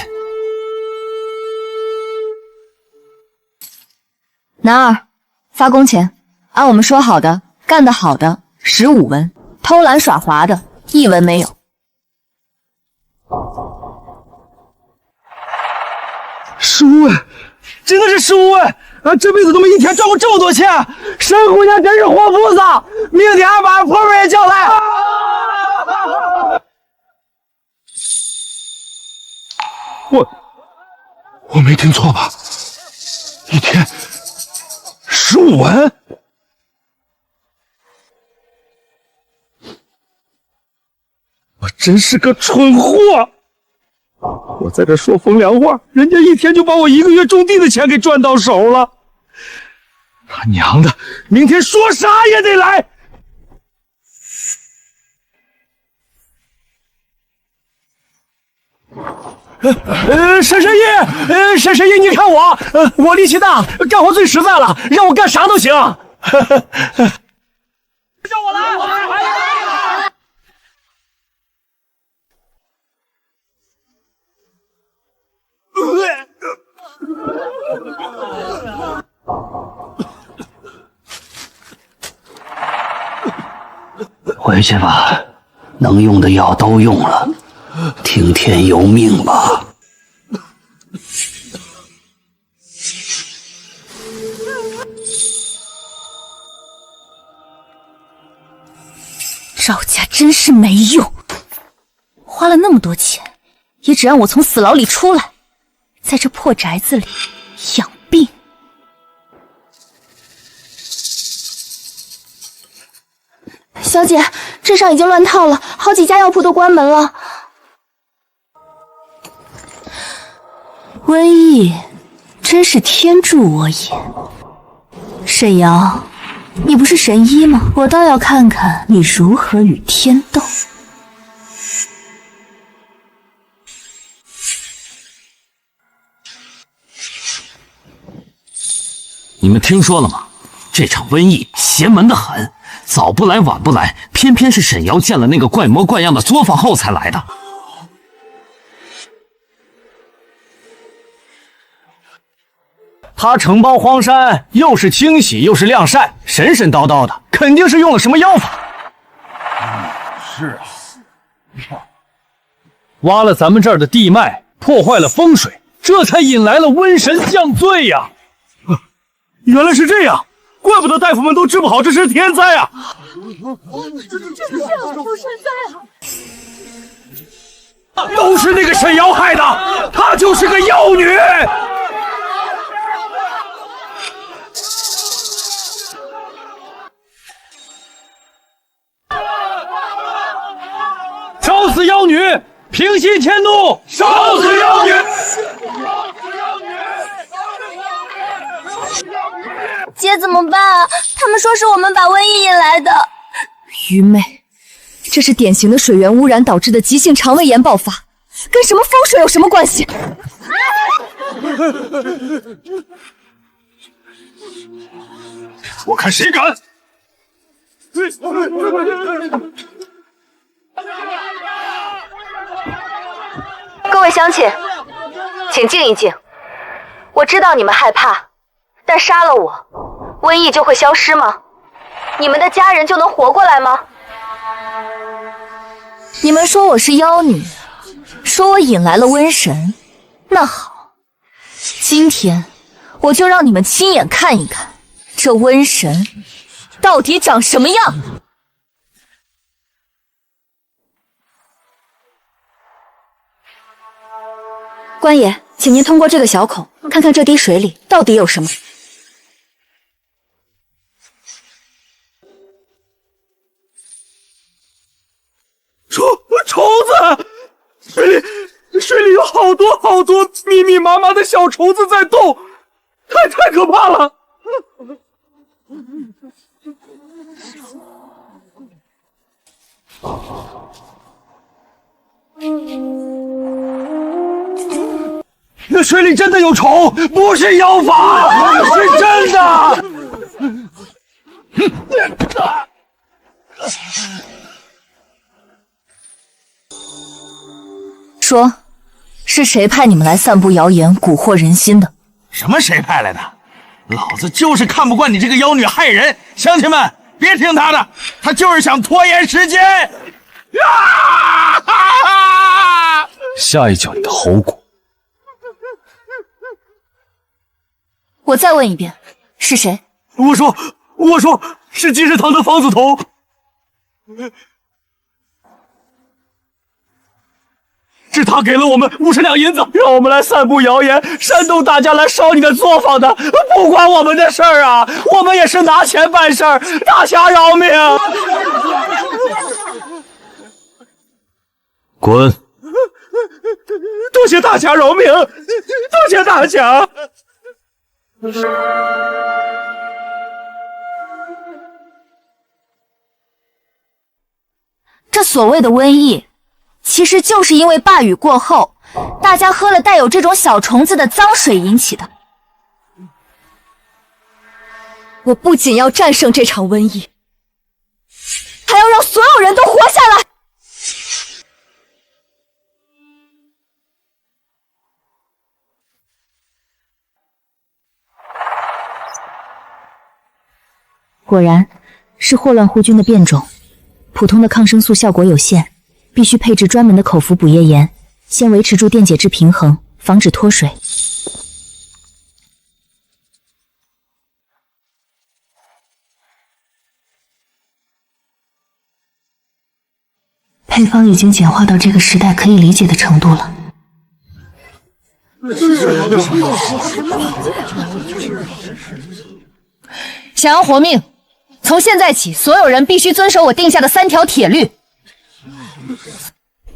男二，发工钱，按我们说好的，干得好的15文，偷懒耍滑的1文没有。15文，真的是15文啊！这辈子都没一天赚过这么多钱，沈姑娘真是活菩萨！明天把俺婆婆也叫来。我没听错吧？一天15文？我真是个蠢货！我在这说风凉话，人家一天就把我1个月种地的钱给赚到手了。他娘的，明天说啥也得来！沈神医，沈神医，你看我力气大，干活最实在了，让我干啥都行。叫我来！回去吧，能用的药都用了，听天由命吧。赵家真是没用，花了那么多钱，也只让我从死牢里出来，在这破宅子里养病。小姐，镇上已经乱套了，好几家药铺都关门了。瘟疫真是天助我也。沈瑶，你不是神医吗？我倒要看看你如何与天斗。你们听说了吗？这场瘟疫邪门的很，早不来晚不来，偏偏是沈瑶见了那个怪模怪样的作坊后才来的。他承包荒山，又是清洗又是晾晒，神神叨叨的，肯定是用了什么妖法。是啊，挖了咱们这儿的地脉，破坏了风水，这才引来了瘟神降罪呀。原来是这样，怪不得大夫们都治不好，这是天灾啊！这是出山灾啊！都是那个沈瑶害的，她就是个妖女。烧死妖女，平息迁怒！烧死妖女！姐怎么办啊？他们说是我们把瘟疫引来的。愚昧，这是典型的水源污染导致的急性肠胃炎爆发，跟什么风水有什么关系？我看谁敢！各位乡亲，请静一静。我知道你们害怕，但杀了我，瘟疫就会消失吗？你们的家人就能活过来吗？你们说我是妖女，说我引来了瘟神，那好，今天我就让你们亲眼看一看，这瘟神到底长什么样。官爷，请您通过这个小孔，看看这滴水里到底有什么。虫子，水里有好多密密麻麻的小虫子在动，太可怕了！那水里真的有虫，不是妖法，是真的。说，是谁派你们来散布谣言、蛊惑人心的？什么谁派来的？老子就是看不惯你这个妖女害人！乡亲们，别听他的，他就是想拖延时间。下一脚你的喉骨！我再问一遍，是谁？我说是金石堂的方子彤。是他给了我们50两银子，让我们来散布谣言，煽动大家来烧你的作坊的，不关我们的事儿啊！我们也是拿钱办事儿，大侠饶命！滚！多谢大侠饶命，多谢大侠。这所谓的瘟疫，其实就是因为暴雨过后，大家喝了带有这种小虫子的脏水引起的。我不仅要战胜这场瘟疫，还要让所有人都活下来。果然是霍乱弧菌的变种，普通的抗生素效果有限，必须配置专门的口服补液盐，先维持住电解质平衡，防止脱水。配方已经简化到这个时代可以理解的程度了。想要活命，从现在起，所有人必须遵守我定下的3条铁律。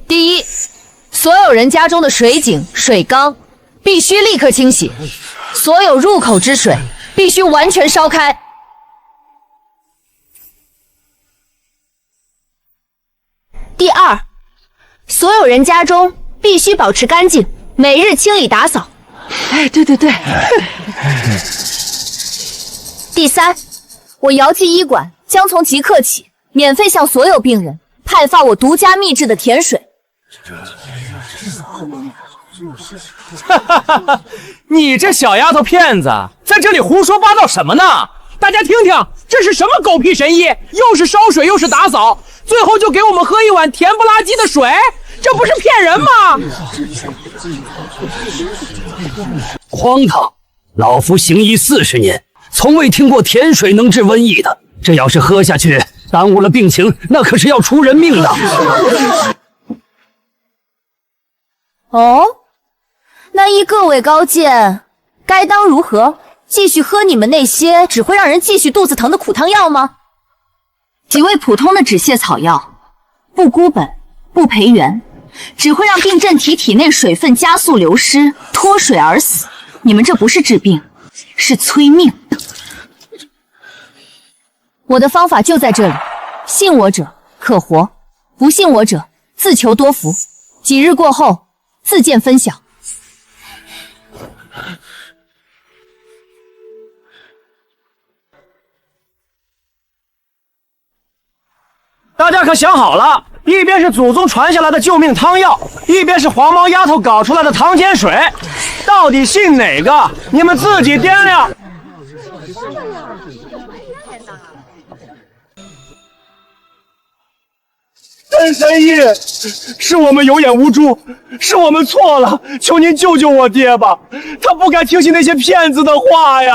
第一，所有人家中的水井、水缸必须立刻清洗，所有入口之水必须完全烧开。第二，所有人家中必须保持干净，每日清理打扫。哎，对。第三，我姚记医馆将从即刻起免费向所有病人派发我独家秘制的甜水。你这小丫头片子，在这里胡说八道什么呢？大家听听，这是什么狗屁神医？又是烧水又是打扫，最后就给我们喝一碗甜不拉几的水，这不是骗人吗？荒唐！老夫行医40年，从未听过甜水能治瘟疫的。这要是喝下去，耽误了病情，那可是要出人命的。哦，那依各位高见，该当如何？继续喝你们那些只会让人继续肚子疼的苦汤药吗？几味普通的止泻草药，不孤本，不培元，只会让病症体内水分加速流失，脱水而死。你们这不是治病，是催命。我的方法就在这里，信我者可活，不信我者自求多福。几日过后，自见分晓。大家可想好了，一边是祖宗传下来的救命汤药，一边是黄毛丫头搞出来的糖碱水，到底信哪个？你们自己掂量。真神医，是我们有眼无珠，是我们错了，求您救救我爹吧，他不该听信那些骗子的话呀！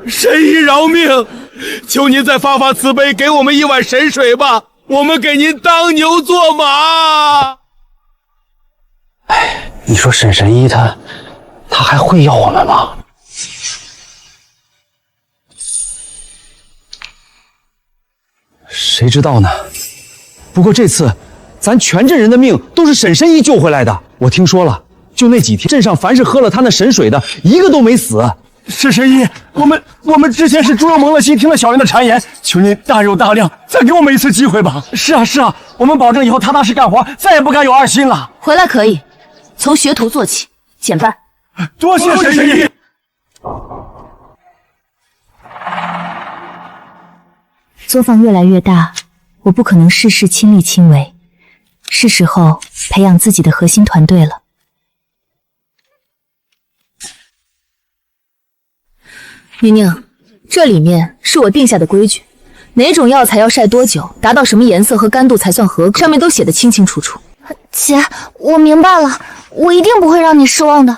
神医饶命，求您再发发慈悲，给我们一碗神水吧，我们给您当牛做马。哎，你说沈神医他还会要我们吗？谁知道呢？不过这次，咱全镇人的命都是沈神医救回来的。我听说了，就那几天，镇上凡是喝了他那神水的，一个都没死。沈神医，我们之前是猪肉蒙了心，听了小人的谗言，求您大肉大量，再给我们一次机会吧。是啊，我们保证以后踏踏实干活，再也不敢有二心了。回来可以，从学徒做起，减半。多谢沈神医。作坊越来越大，我不可能事事亲力亲为，是时候培养自己的核心团队了。宁宁，这里面是我定下的规矩，哪种药材要晒多久，达到什么颜色和干度才算合格，上面都写得清清楚楚。姐，我明白了，我一定不会让你失望的。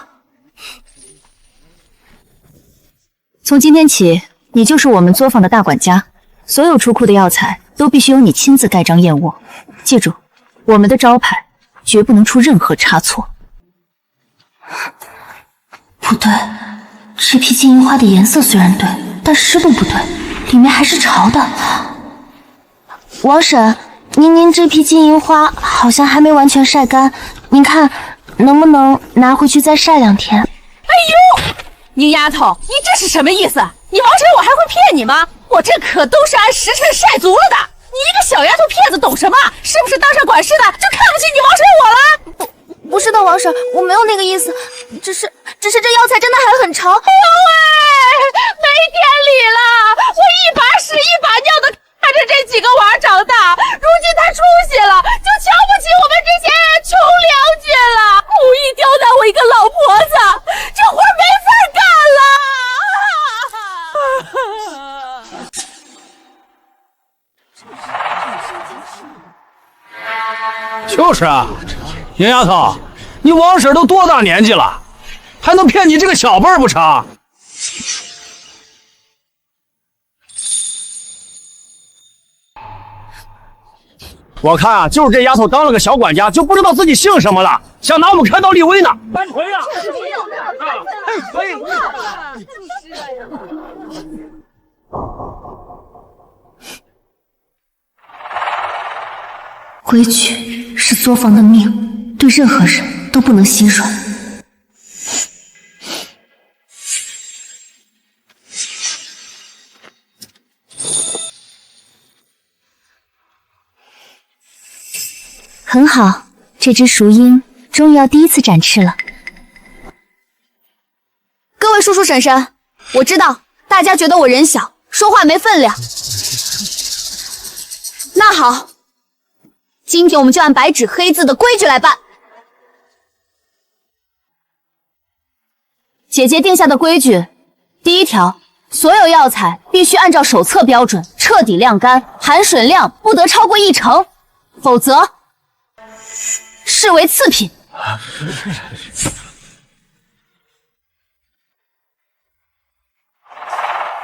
从今天起，你就是我们作坊的大管家，所有出库的药材都必须由你亲自盖章验握。记住，我们的招牌绝不能出任何差错。不对，这批金银花的颜色虽然对，但湿度不对，里面还是潮的。王婶，您这批金银花好像还没完全晒干，您看能不能拿回去再晒2天？哎呦，宁丫头，你这是什么意思？你王婶我还会骗你吗？我这可都是按时辰晒足了的。你一个小丫头片子懂什么？是不是当上管事的就看不起你王婶我了？不是的，王婶，我没有那个意思，只是这药材真的还很长。哎呦喂，没天理了！我一把屎一把尿的看着这几个娃长大，如今他出息了，就瞧不起我们这些穷良军了，故意刁难我一个老婆子，这活没法干了。就是啊，宁丫头，你王婶都多大年纪了，还能骗你这个小辈儿不成？我看啊，就是这丫头当了个小管家，就不知道自己姓什么了，想拿我们开刀立威呢。搬锤啊！可以。规矩是作坊的命，对任何人都不能心软。很好，这只熟鹰终于要第一次展翅了。各位叔叔婶婶，我知道大家觉得我人小，说话没分量。那好，今天我们就按白纸黑字的规矩来办。姐姐定下的规矩，第1条，所有药材必须按照手册标准彻底晾干，含水量不得超过1成，否则视为次品。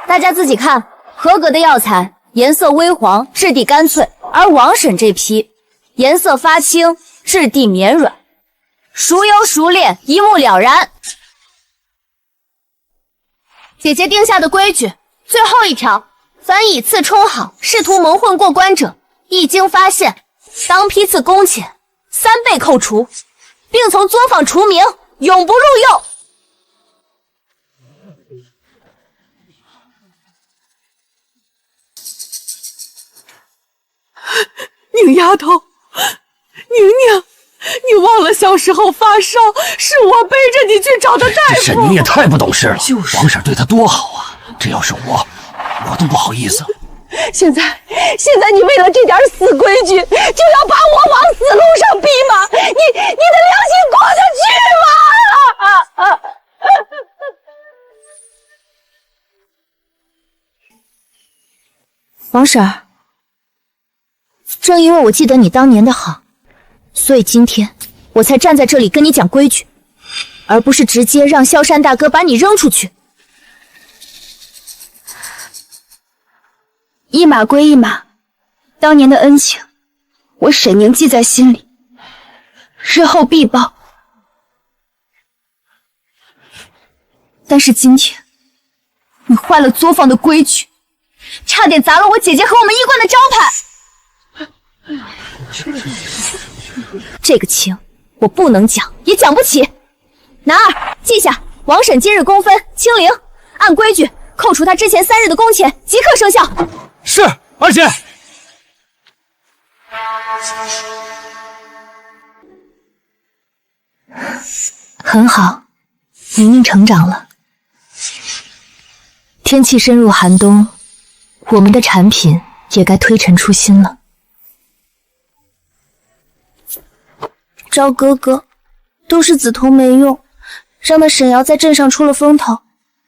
大家自己看，合格的药材颜色微黄，质地干脆，而王婶这批颜色发青，质地绵软，孰优孰劣一目了然。姐姐定下的规矩，最后1条，凡以次充好，试图蒙混过关者，一经发现，当批次工钱3倍扣除，并从作坊除名，永不入右。宁丫头，宁宁，你忘了小时候发烧是我背着你去找的大夫。沈宁也太不懂事了，王婶对她多好啊，这要是我都不好意思。现在你为了这点死规矩，就要把我往死路上逼吗？你的良心过得去吗？王婶儿，正因为我记得你当年的好，所以今天我才站在这里跟你讲规矩，而不是直接让萧山大哥把你扔出去。一码归一码，当年的恩情，我沈宁记在心里，日后必报。但是今天，你坏了作坊的规矩，差点砸了我姐姐和我们医馆的招牌。这个情我不能讲，也讲不起。男二，记下，王婶今日公分清零，按规矩扣除她之前3日的工钱，即刻生效。是，二姐。很好，宁宁成长了。天气深入寒冬，我们的产品也该推陈出新了。赵哥哥，都是梓潼没用，让那沈瑶在镇上出了风头，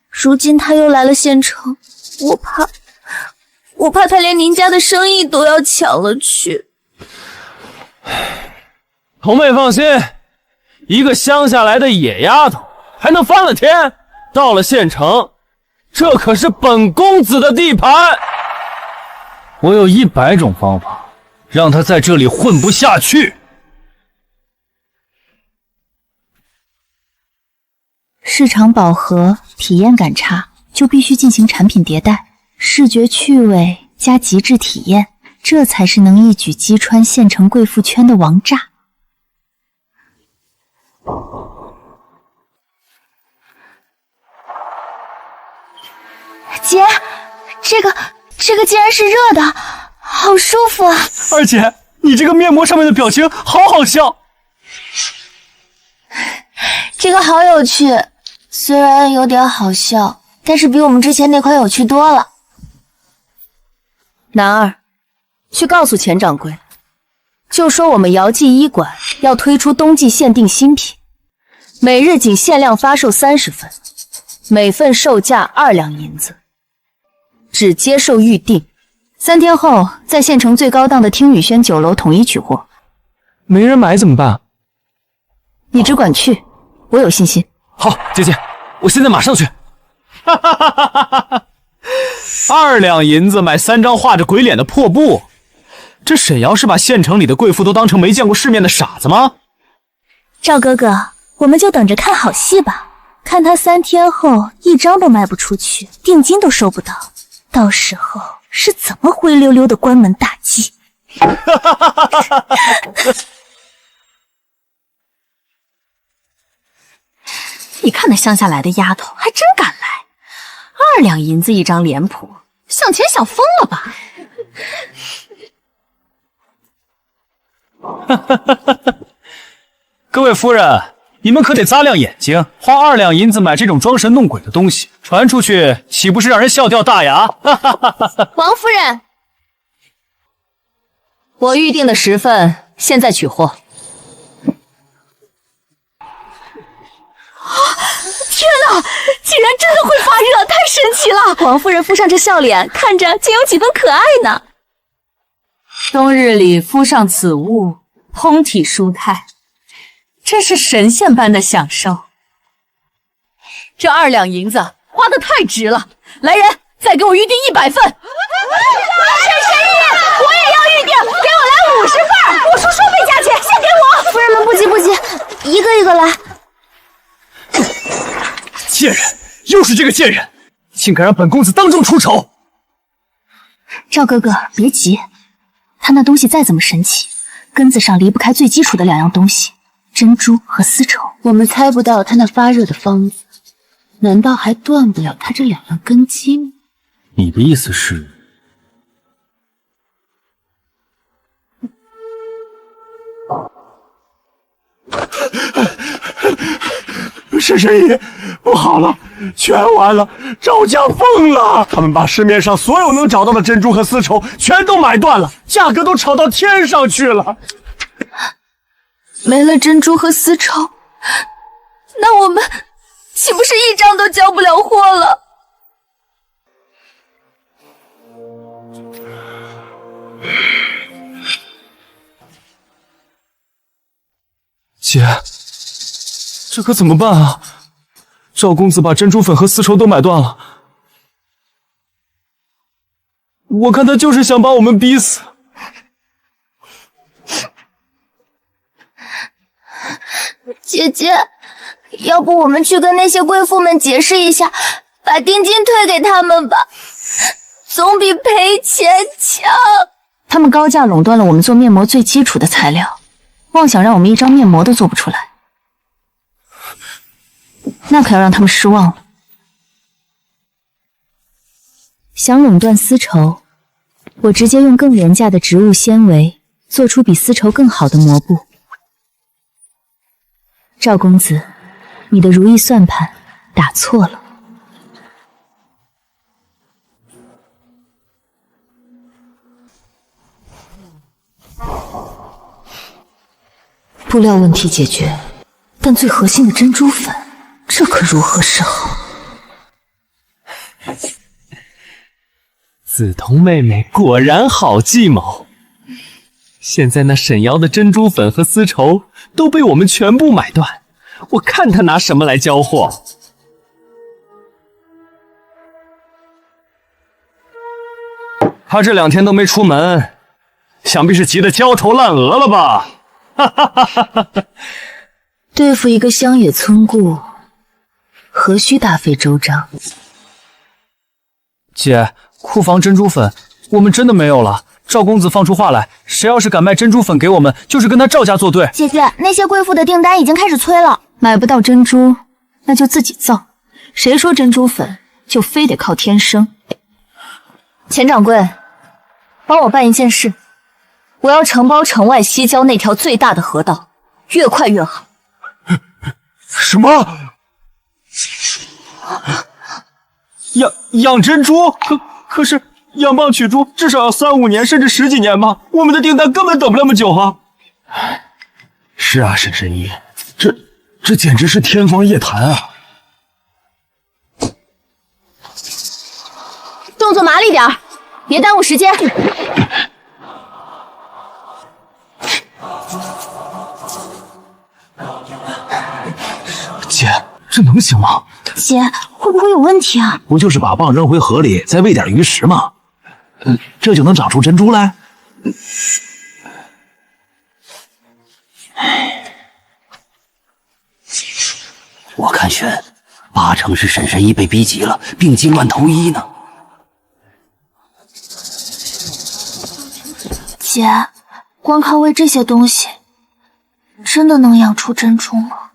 如今他又来了县城，我怕他连您家的生意都要抢了去。童妹放心，一个乡下来的野丫头还能翻了天？到了县城，这可是本公子的地盘。我有100种方法，让他在这里混不下去。市场饱和，体验感差，就必须进行产品迭代，视觉趣味加极致体验，这才是能一举击穿县城贵妇圈的王炸。姐，这个竟然是热的，好舒服啊！二姐，你这个面膜上面的表情好好笑。这个好有趣，虽然有点好笑，但是比我们之前那款有趣多了。男二，去告诉钱掌柜，就说我们姚记医馆要推出冬季限定新品，每日仅限量发售30份，每份售价2两银子，只接受预订，3天后在县城最高档的听雨轩酒楼统一取货。没人买怎么办？你只管去，我有信心。好，姐姐，我现在马上去。哈哈哈哈哈哈！2两银子买3张画着鬼脸的破布，这沈瑶是把县城里的贵妇都当成没见过世面的傻子吗？赵哥哥，我们就等着看好戏吧，看他3天后1张都卖不出去，定金都收不到，到时候是怎么灰溜溜的关门大吉？你看那乡下来的丫头还真敢来，2两银子1张脸谱，想钱想疯了吧？各位夫人，你们可得擦亮眼睛，花2两银子买这种装神弄鬼的东西，传出去岂不是让人笑掉大牙？王夫人，我预定的10份，现在取货。天哪，竟然真的会发热，太神奇了！王夫人敷上这笑脸，看着竟有几分可爱呢。冬日里敷上此物，通体舒泰，真是神仙般的享受。这2两银子花得太值了，来人，再给我预定100份。沈神医，我也要预定，给我来50份，我出双倍价钱，先给我。夫人们不急不急，一个一个来。贱人，又是这个贱人，竟敢让本公子当众出丑！赵哥哥，别急，他那东西再怎么神奇，根子上离不开最基础的2样东西：珍珠和丝绸。我们猜不到他那发热的方子，难道还断不了他这2样根基吗？你的意思是？沈神医，不好了，全完了！赵家疯了，他们把市面上所有能找到的珍珠和丝绸全都买断了，价格都炒到天上去了。没了珍珠和丝绸，那我们岂不是1张都交不了货了？姐，这可怎么办啊？赵公子把珍珠粉和丝绸都买断了，我看他就是想把我们逼死。姐姐，要不我们去跟那些贵妇们解释一下，把定金退给他们吧，总比赔钱强。他们高价垄断了我们做面膜最基础的材料，妄想让我们1张面膜都做不出来，那可要让他们失望了。想垄断丝绸，我直接用更廉价的植物纤维做出比丝绸更好的膜布。赵公子，你的如意算盘打错了。布料问题解决，但最核心的珍珠粉，这可如何是好？梓潼妹妹果然好计谋，现在那沈瑶的珍珠粉和丝绸都被我们全部买断，我看她拿什么来交货。他这2天都没出门，想必是急得焦头烂额了吧？哈哈哈哈哈！对付一个乡野村姑，何须大费周章？姐，库房珍珠粉我们真的没有了。赵公子放出话来，谁要是敢卖珍珠粉给我们，就是跟他赵家作对。姐姐，那些贵妇的订单已经开始催了。买不到珍珠，那就自己造。谁说珍珠粉就非得靠天生？钱掌柜，帮我办一件事，我要承包城外西郊那条最大的河道，越快越好。什么？养珍珠？可是养蚌取珠至少要3、5年，甚至10几年吗？我们的订单根本等不那么久啊！是啊，沈神医，这简直是天方夜谭啊！动作麻利点，别耽误时间。姐，这能行吗？姐，会不会有问题啊？不就是把蚌扔回河里，再喂点鱼食吗？这就能长出珍珠来？我看悬，8成是沈神医被逼急了，病急乱投医呢。姐，光靠喂这些东西，真的能养出珍珠吗？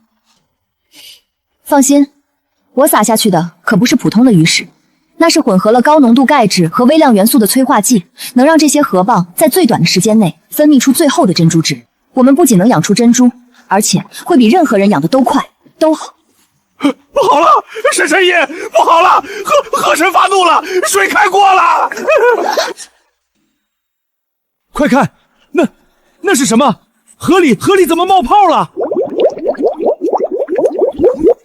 放心，我撒下去的可不是普通的鱼食，那是混合了高浓度钙质和微量元素的催化剂，能让这些河蚌在最短的时间内分泌出最后的珍珠汁。我们不仅能养出珍珠，而且会比任何人养的都快，都好。不好了，沈神医，不好了，河神发怒了，水开锅了！快看，那是什么？河里怎么冒泡了？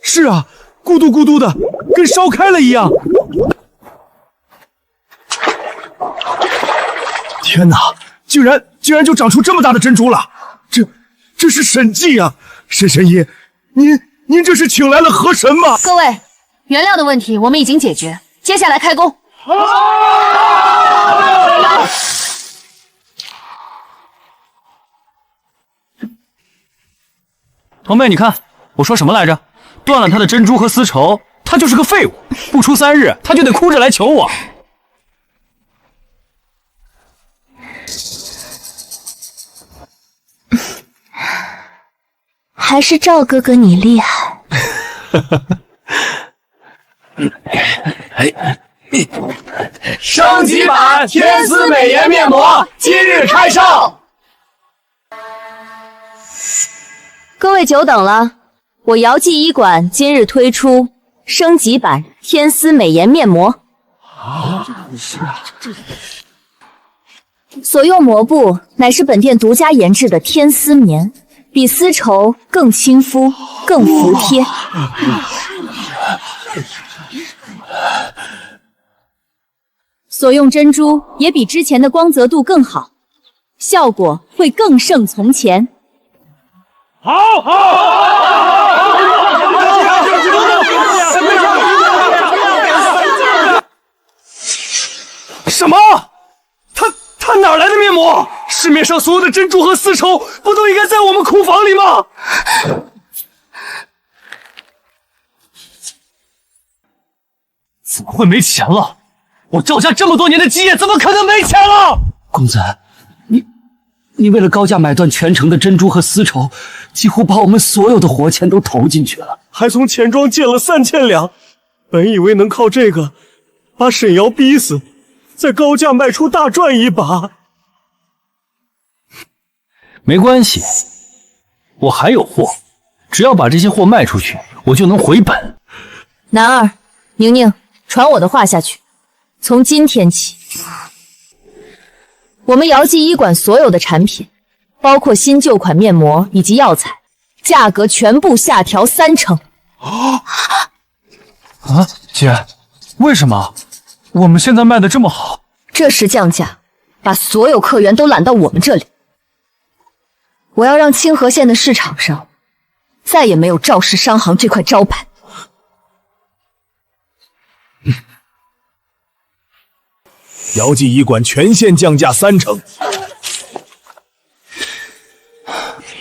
是啊，咕嘟咕嘟的，跟烧开了一样。天哪，居然就长出这么大的珍珠了！这是神迹啊！沈神医，您这是请来了河神吗？各位，原料的问题我们已经解决，接下来开工。堂妹，你看我说什么来着？断了他的珍珠和丝绸，他就是个废物。不出3日，他就得哭着来求我。还是赵哥哥你厉害。升级版天丝美颜面膜今日开售。各位久等了，我姚记医馆今日推出升级版天丝美颜面膜。所用膜布乃是本店独家研制的天丝棉，比丝绸更亲肤、更服帖。所用珍珠也比之前的光泽度更好，效果会更胜从前。什么？他哪来的面膜？市面上所有的珍珠和丝绸不都应该在我们库房里吗？怎么会没钱了？我赵家这么多年的基业，怎么可能没钱了？公子，你为了高价买断全城的珍珠和丝绸，几乎把我们所有的活钱都投进去了，还从钱庄借了3000两，本以为能靠这个把沈瑶逼死，再高价卖出大赚一把。没关系，我还有货，只要把这些货卖出去，我就能回本。男二，宁宁，传我的话下去，从今天起，我们姚记医馆所有的产品，包括新旧款面膜以及药材，价格全部下调3成。姐，为什么？我们现在卖的这么好？这时降价，把所有客源都揽到我们这里。我要让清河县的市场上再也没有赵氏商行这块招牌。姚记医馆全线降价3成，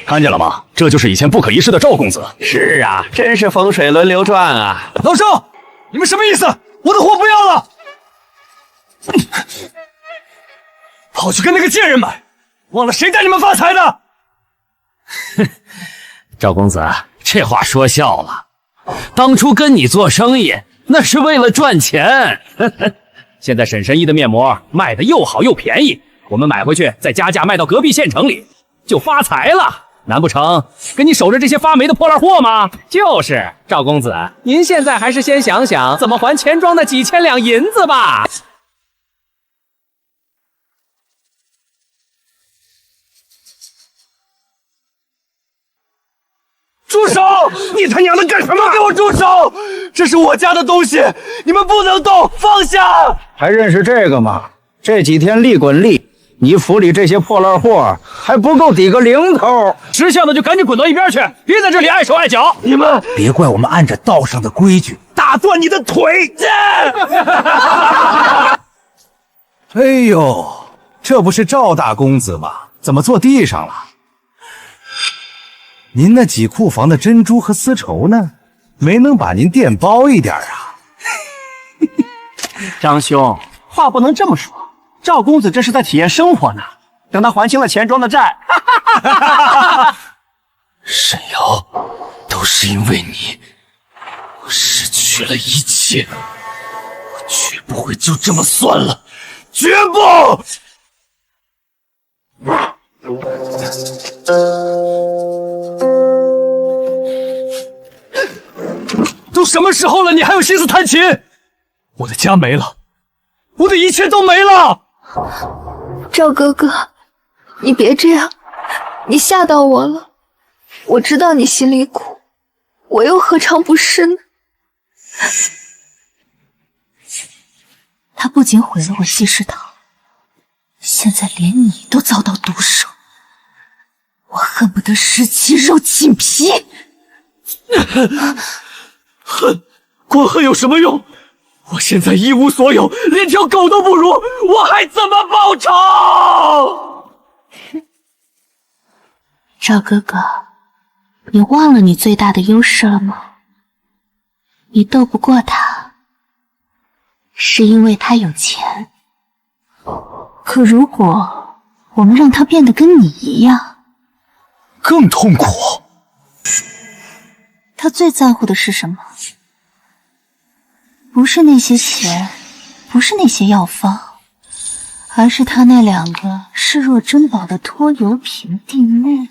看见了吗？这就是以前不可一世的赵公子。是啊，真是风水轮流转啊！老少，你们什么意思？我的货不要了！跑去跟那个贱人买，忘了谁带你们发财的？赵公子，这话说笑了。当初跟你做生意，那是为了赚钱。现在沈神医的面膜卖的又好又便宜，我们买回去再加价卖到隔壁县城里，就发财了。难不成跟你守着这些发霉的破烂货吗？就是赵公子，您现在还是先想想怎么还钱庄的几千两银子吧。住手！你他娘的干什么？给我住手！这是我家的东西，你们不能动，放下！还认识这个吗？这几天利滚利，你府里这些破烂货还不够抵个零头。识相的就赶紧滚到一边去，别在这里碍手碍脚。你们别怪我们按着道上的规矩打断你的腿！哎呦，这不是赵大公子吗？怎么坐地上了？您那几库房的珍珠和丝绸呢？没能把您垫包一点啊？张兄，话不能这么说，赵公子这是在体验生活呢。等他还清了钱庄的债，沈瑶，都是因为你，我失去了一切，我绝不会就这么算了，绝不！都什么时候了，你还有心思弹琴？我的家没了，我的一切都没了。赵哥哥，你别这样，你吓到我了。我知道你心里苦，我又何尝不是呢？他不仅毁了我济世堂，现在连你都遭到毒手，我恨不得食其肉寝皮。恨，光恨有什么用？我现在一无所有，连条狗都不如，我还怎么报仇？赵哥哥，你忘了你最大的优势了吗？你斗不过他，是因为他有钱。可如果我们让他变得跟你一样，更痛苦。他最在乎的是什么？不是那些钱，不是那些药方，而是他那两个视若珍宝的拖油瓶弟妹。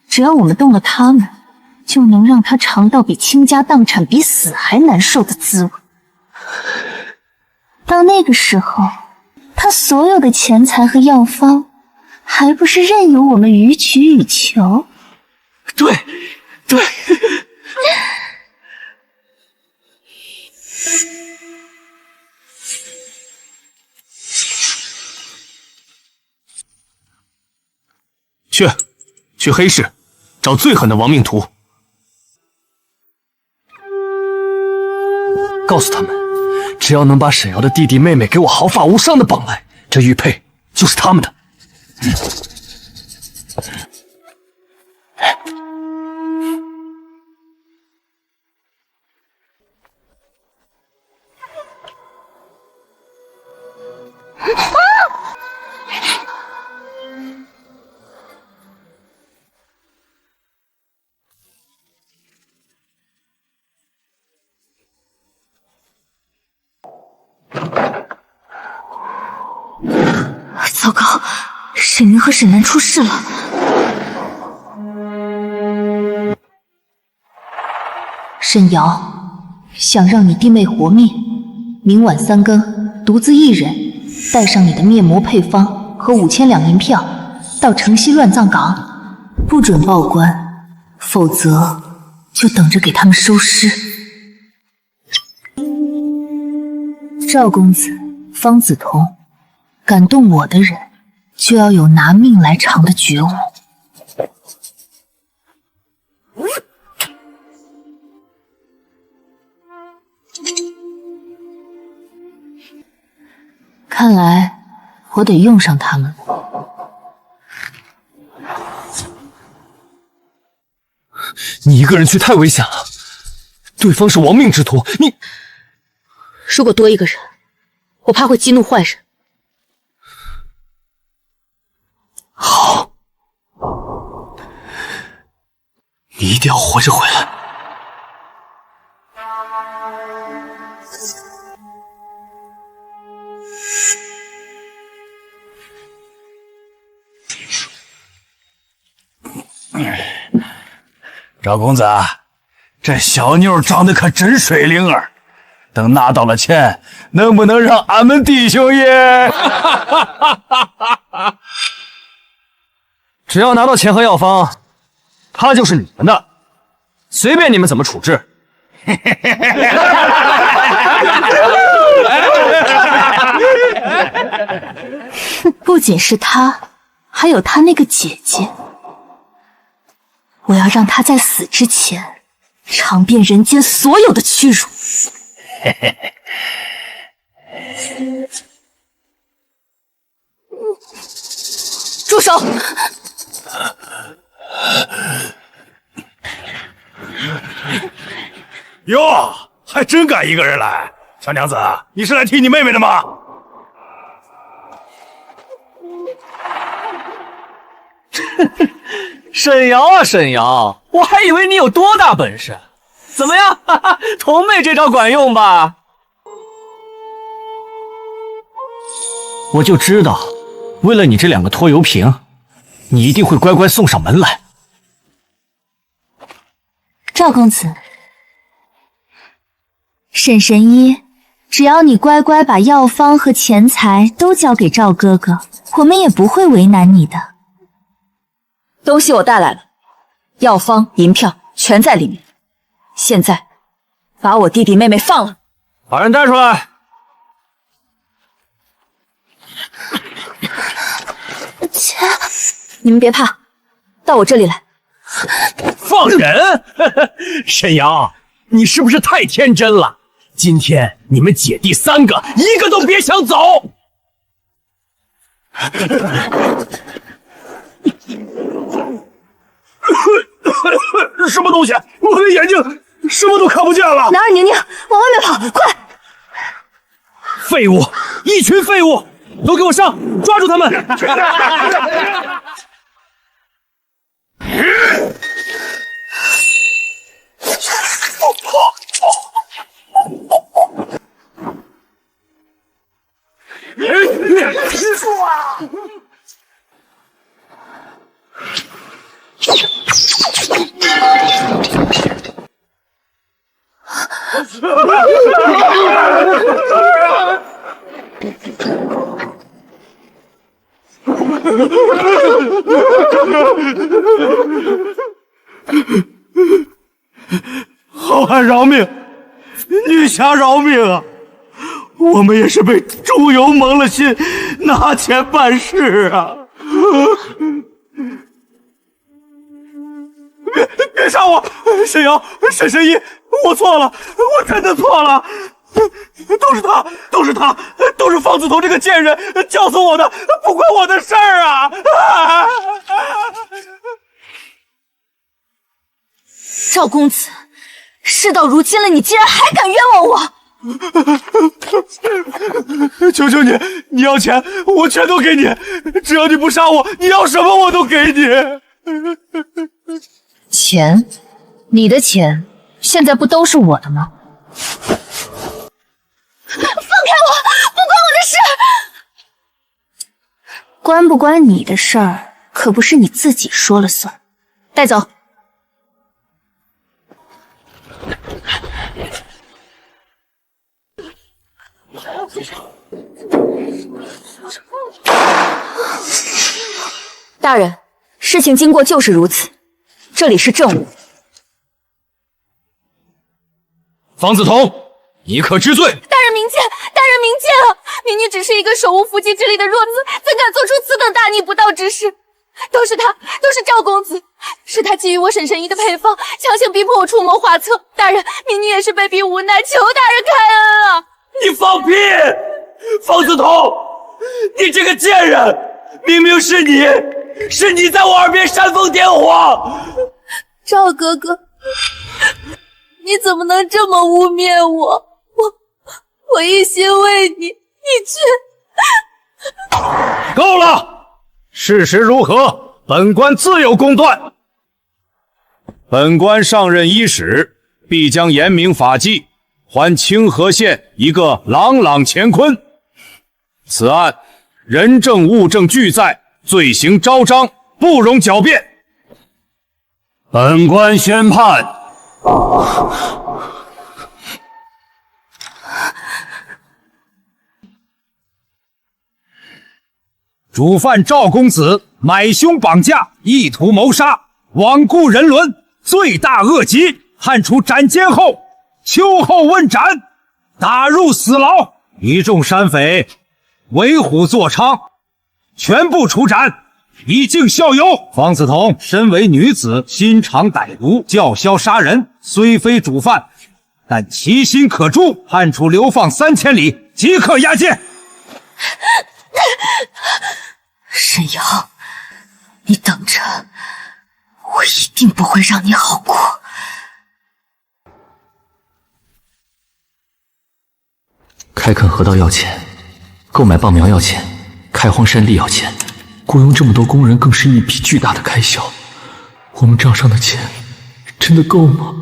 只要我们动了他们，就能让他尝到比倾家荡产、比死还难受的滋味。到那个时候，他所有的钱财和药方，还不是任由我们予取予求？对，对。去黑市找最狠的亡命徒，告诉他们，只要能把沈瑶的弟弟妹妹给我毫发无伤的绑来，这玉佩就是他们的。糟糕，沈云和沈南出事了。沈瑶想让你弟妹活命，明晚3更，独自一人带上你的面膜配方和5000两银票，到城西乱葬岗，不准报官，否则就等着给他们收尸。赵公子，方子彤，感动我的人，就要有拿命来偿的觉悟。看来我得用上他们了。你一个人去太危险了，对方是亡命之徒，你如果多一个人，我怕会激怒坏人。好，你一定要活着回来。赵公子，这小妞长得可真水灵儿，等拿到了钱，能不能让俺们弟兄爷？只要拿到钱和药方，她就是你们的，随便你们怎么处置。不仅是他，还有他那个姐姐，我要让他在死之前尝遍人间所有的屈辱。住手！哟，还真敢一个人来！小娘子，你是来替你妹妹的吗？沈瑶啊，沈瑶，我还以为你有多大本事。怎么样，哈哈，童妹这招管用吧？我就知道，为了你这2个拖油瓶，你一定会乖乖送上门来。赵公子，沈神医，只要你乖乖把药方和钱财都交给赵哥哥，我们也不会为难你的。东西我带来了，药方、银票全在里面。现在，把我弟弟妹妹放了。把人带出来。钱，你们别怕，到我这里来。放人！沈阳，你是不是太天真了？今天你们姐弟3个，一个都别想走！什么东西？我的眼睛什么都看不见了！男儿宁宁，往外面跑，快！废物，一群废物，都给我上，抓住他们！好汉饶命，女侠饶命啊！我们也是被猪油蒙了心，拿钱办事啊！别杀我，沈瑶，沈神医，我错了，我真的错了，都是方子彤这个贱人教唆我的，不关我的事儿啊！赵公子，事到如今了，你竟然还敢冤枉我！求求你，你要钱，我全都给你，只要你不杀我，你要什么我都给你。钱，你的钱现在不都是我的吗？放开我，不关我的事！关不关你的事儿，可不是你自己说了算。带走。大人，事情经过就是如此，这里是正午。方子彤，你可知罪？大人明鉴，大人明鉴啊！明女只是一个手无缚鸡之力的弱子，怎敢做出此等大逆不道之事？都是他，都是赵公子，是他觊觎我沈神医的配方，强行逼迫我出谋划策。大人，明女也是被逼无奈，求大人开恩啊！你放屁！方子彤，你这个贱人，明明是你在我耳边煽风点火！赵哥哥，你怎么能这么污蔑我？我一心为你，你却……够了！事实如何，本官自有公断。本官上任伊始，必将严明法纪，还清河县一个朗朗乾坤。此案人证物证俱在，罪行昭彰，不容狡辩。本官宣判，主犯赵公子买凶绑架，意图谋杀，罔顾人伦，罪大恶极，判处斩监后，秋后问斩，打入死牢。一众山匪为虎作伥，全部处斩，以儆效尤。方子彤身为女子，心肠歹毒，叫嚣杀人，虽非主犯，但其心可诛，判处流放3000里，即刻押解。沈瑶，你等着，我一定不会让你好过。开垦河道要钱，购买棒苗要钱，开荒山地要钱，雇佣这么多工人更是一笔巨大的开销。我们账上的钱真的够吗？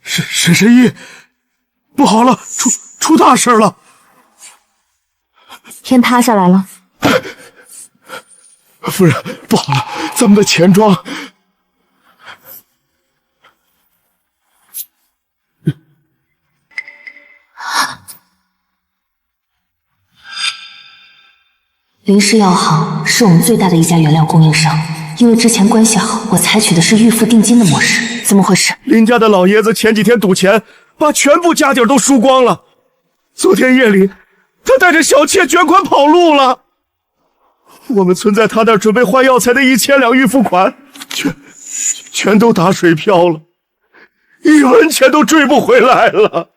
沈神医，不好了，出大事了！天塌下来了。夫人，不好了，咱们的钱庄……林氏药行是我们最大的一家原料供应商，因为之前关系好，我采取的是预付定金的模式。怎么回事？林家的老爷子前几天赌钱，把全部家底都输光了。昨天夜里，他带着小妾卷款跑路了。我们存在他那儿准备换药材的1000两预付款，全都打水漂了，1文钱都追不回来了。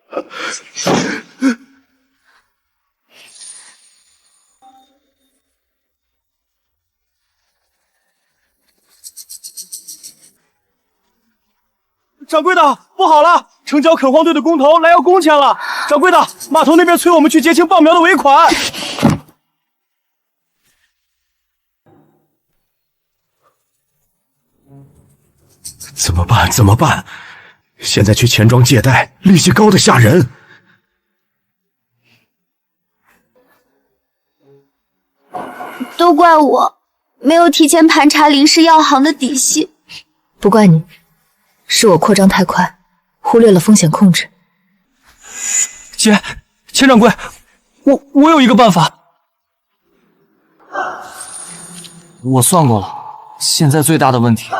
掌柜的，不好了！城郊垦荒队的工头来要工钱了。掌柜的，码头那边催我们去结清棒苗的尾款。怎么办？怎么办？现在去钱庄借贷，利息高的吓人。都怪我没有提前盘查林氏药行的底细。不怪你，是我扩张太快，忽略了风险控制。钱掌柜，我有一个办法。我算过了，现在最大的问题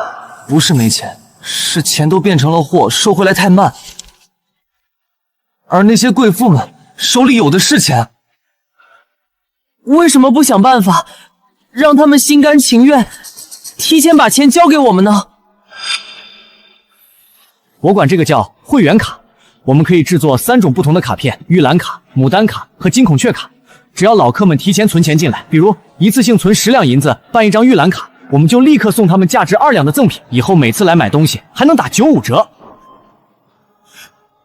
不是没钱，是钱都变成了货，收回来太慢。而那些贵妇们手里有的是钱，为什么不想办法让他们心甘情愿提前把钱交给我们呢？我管这个叫会员卡。我们可以制作3种不同的卡片：玉兰卡、牡丹卡和金孔雀卡。只要老客们提前存钱进来，比如一次性存10两银子办一张玉兰卡，我们就立刻送他们价值2两的赠品，以后每次来买东西还能打95折。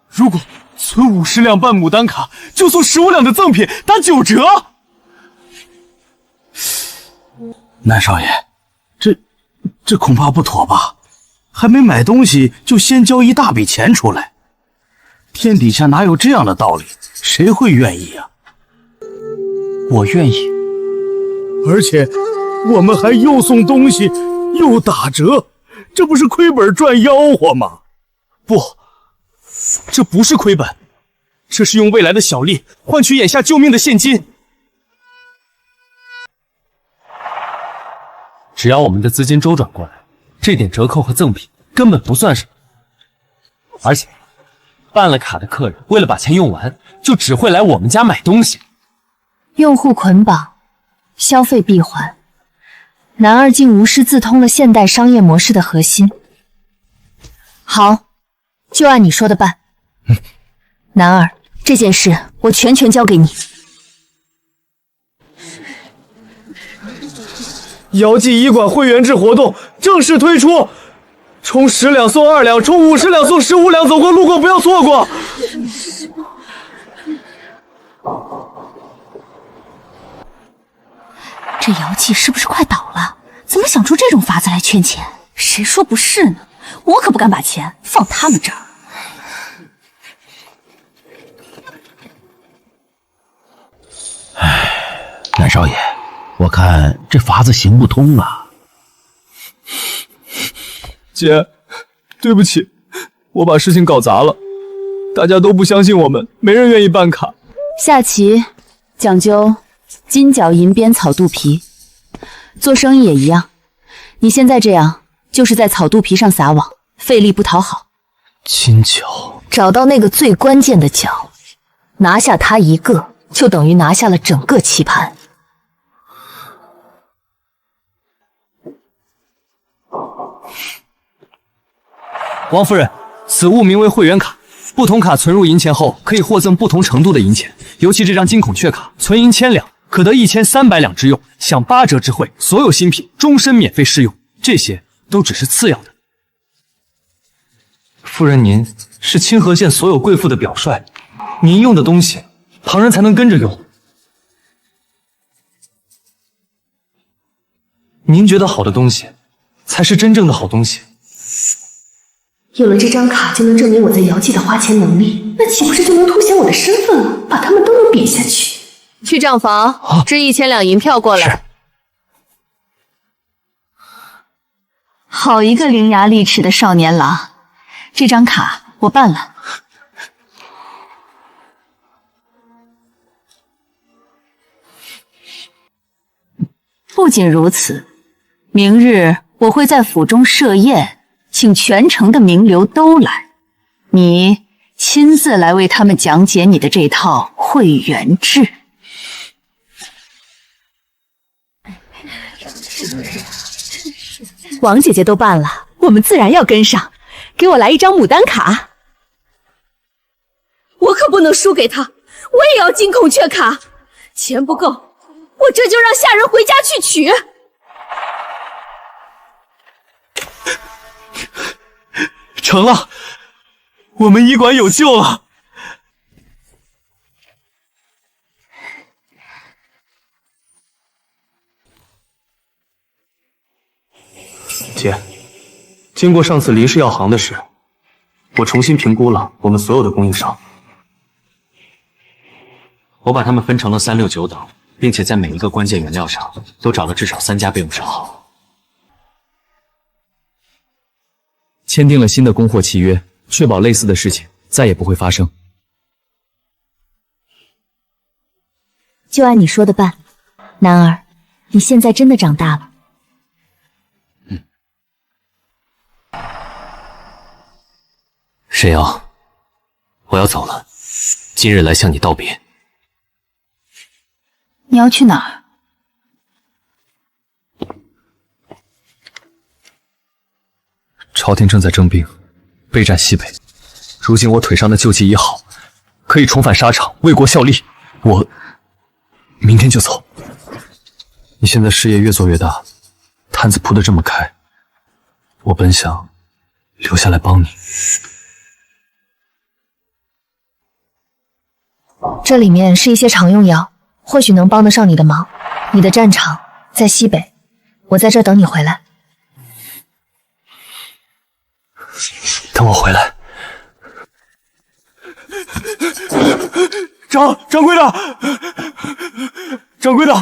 如果存50两办牡丹卡，就送15两的赠品，打9折。南少爷，这恐怕不妥吧？还没买东西就先交一大笔钱出来，天底下哪有这样的道理？谁会愿意啊？我愿意，而且我们还又送东西又打折，这不是亏本赚吆喝吗？不，这不是亏本，这是用未来的小利换取眼下救命的现金。只要我们的资金周转过来，这点折扣和赠品根本不算什么。而且，办了卡的客人为了把钱用完，就只会来我们家买东西。用户捆绑，消费闭环，男二竟无师自通了现代商业模式的核心。好，就按你说的办。男二，这件事我全权交给你。姚记医馆会员制活动正式推出，充10两送2两，充50两送15两，走过路过不要错过。这姚记是不是快倒了？怎么想出这种法子来圈钱？谁说不是呢？我可不敢把钱放他们这儿。南少爷，我看这法子行不通啊。姐，对不起，我把事情搞砸了，大家都不相信我们，没人愿意办卡。下棋讲究金角银边草肚皮，做生意也一样。你现在这样，就是在草肚皮上撒网，费力不讨好。金角，找到那个最关键的角，拿下他一个，就等于拿下了整个棋盘。王夫人，此物名为会员卡，不同卡存入银钱后，可以获赠不同程度的银钱。尤其这张金孔雀卡，存银1000两，可得1300两之用，享8折之惠，所有新品终身免费试用。这些都只是次要的。夫人，您是清河县所有贵妇的表率，您用的东西，旁人才能跟着用。您觉得好的东西，才是真正的好东西。有了这张卡，就能证明我在姚记的花钱能力，那岂不是就能凸显我的身份了？把他们都能比下去。去账房支1000两银票过来。好一个伶牙俐齿的少年郎，这张卡我办了。不仅如此，明日我会在府中设宴，请全城的名流都来，你亲自来为他们讲解你的这套会员制。王姐姐都办了，我们自然要跟上。给我来一张牡丹卡，我可不能输给她，我也要金孔雀卡。钱不够，我这就让下人回家去取。成了，我们医馆有救了。姐，经过上次黎氏药行的事，我重新评估了我们所有的供应商，我把他们分成了3、6、9等，并且在每一个关键原料上都找了至少3家备用商。签订了新的供货契约，确保类似的事情再也不会发生。就按你说的办，男儿，你现在真的长大了。沈瑶，我要走了，今日来向你道别。你要去哪儿？朝廷正在征兵，备战西北。如今我腿上的旧疾已好，可以重返沙场，为国效力。我明天就走。你现在事业越做越大，摊子铺得这么开，我本想留下来帮你。这里面是一些常用药，或许能帮得上你的忙。你的战场在西北，我在这等你回来。等我回来。掌柜的，掌柜的，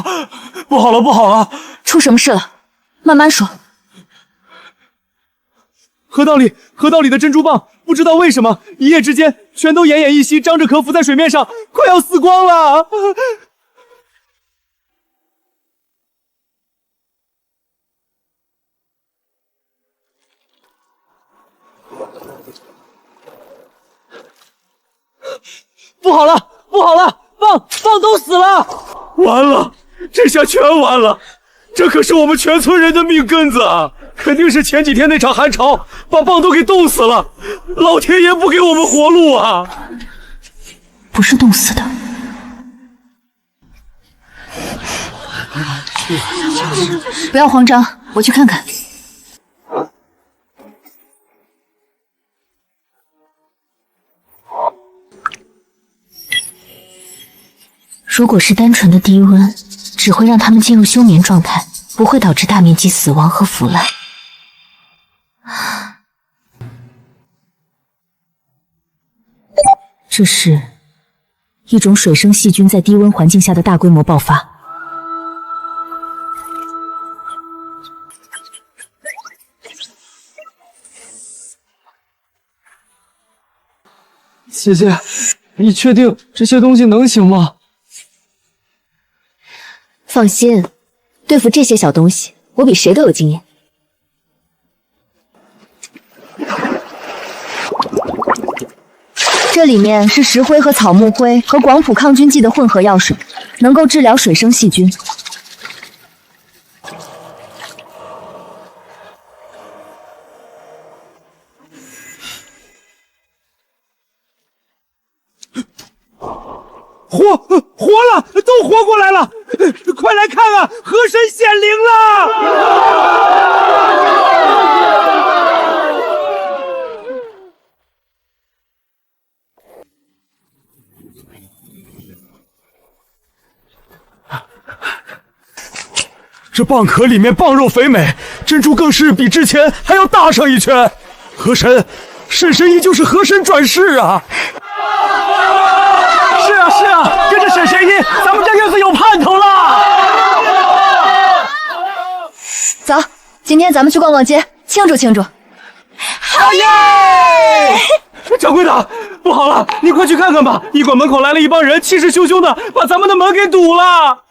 不好了，不好了！出什么事了？慢慢说。河道里的珍珠蚌，不知道为什么一夜之间全都奄奄一息，张着壳浮在水面上，快要死光了。不好了，不好了，蚌都死了！完了，这下全完了，这可是我们全村人的命根子啊！肯定是前几天那场寒潮把蚌都给冻死了，老天爷不给我们活路啊！不是冻死的。不要慌张，我去看看。如果是单纯的低温，只会让他们进入休眠状态，不会导致大面积死亡和腐烂。这是一种水生细菌在低温环境下的大规模爆发。姐姐，你确定这些东西能行吗？放心，对付这些小东西，我比谁都有经验。这里面是石灰和草木灰和广谱抗菌剂的混合药水，能够治疗水生细菌。活了，都活过来了！快来看啊，河神显灵了！这蚌壳里面蚌肉肥美，珍珠更是比之前还要大上一圈。河神，沈神医就是河神转世啊！是啊，跟着沈神医，咱们这日子有盼头了。走，今天咱们去逛逛街，庆祝庆祝。好耶！掌柜的，不好了，你快去看看吧！医馆门口来了一帮人，气势汹汹的，把咱们的门给堵了。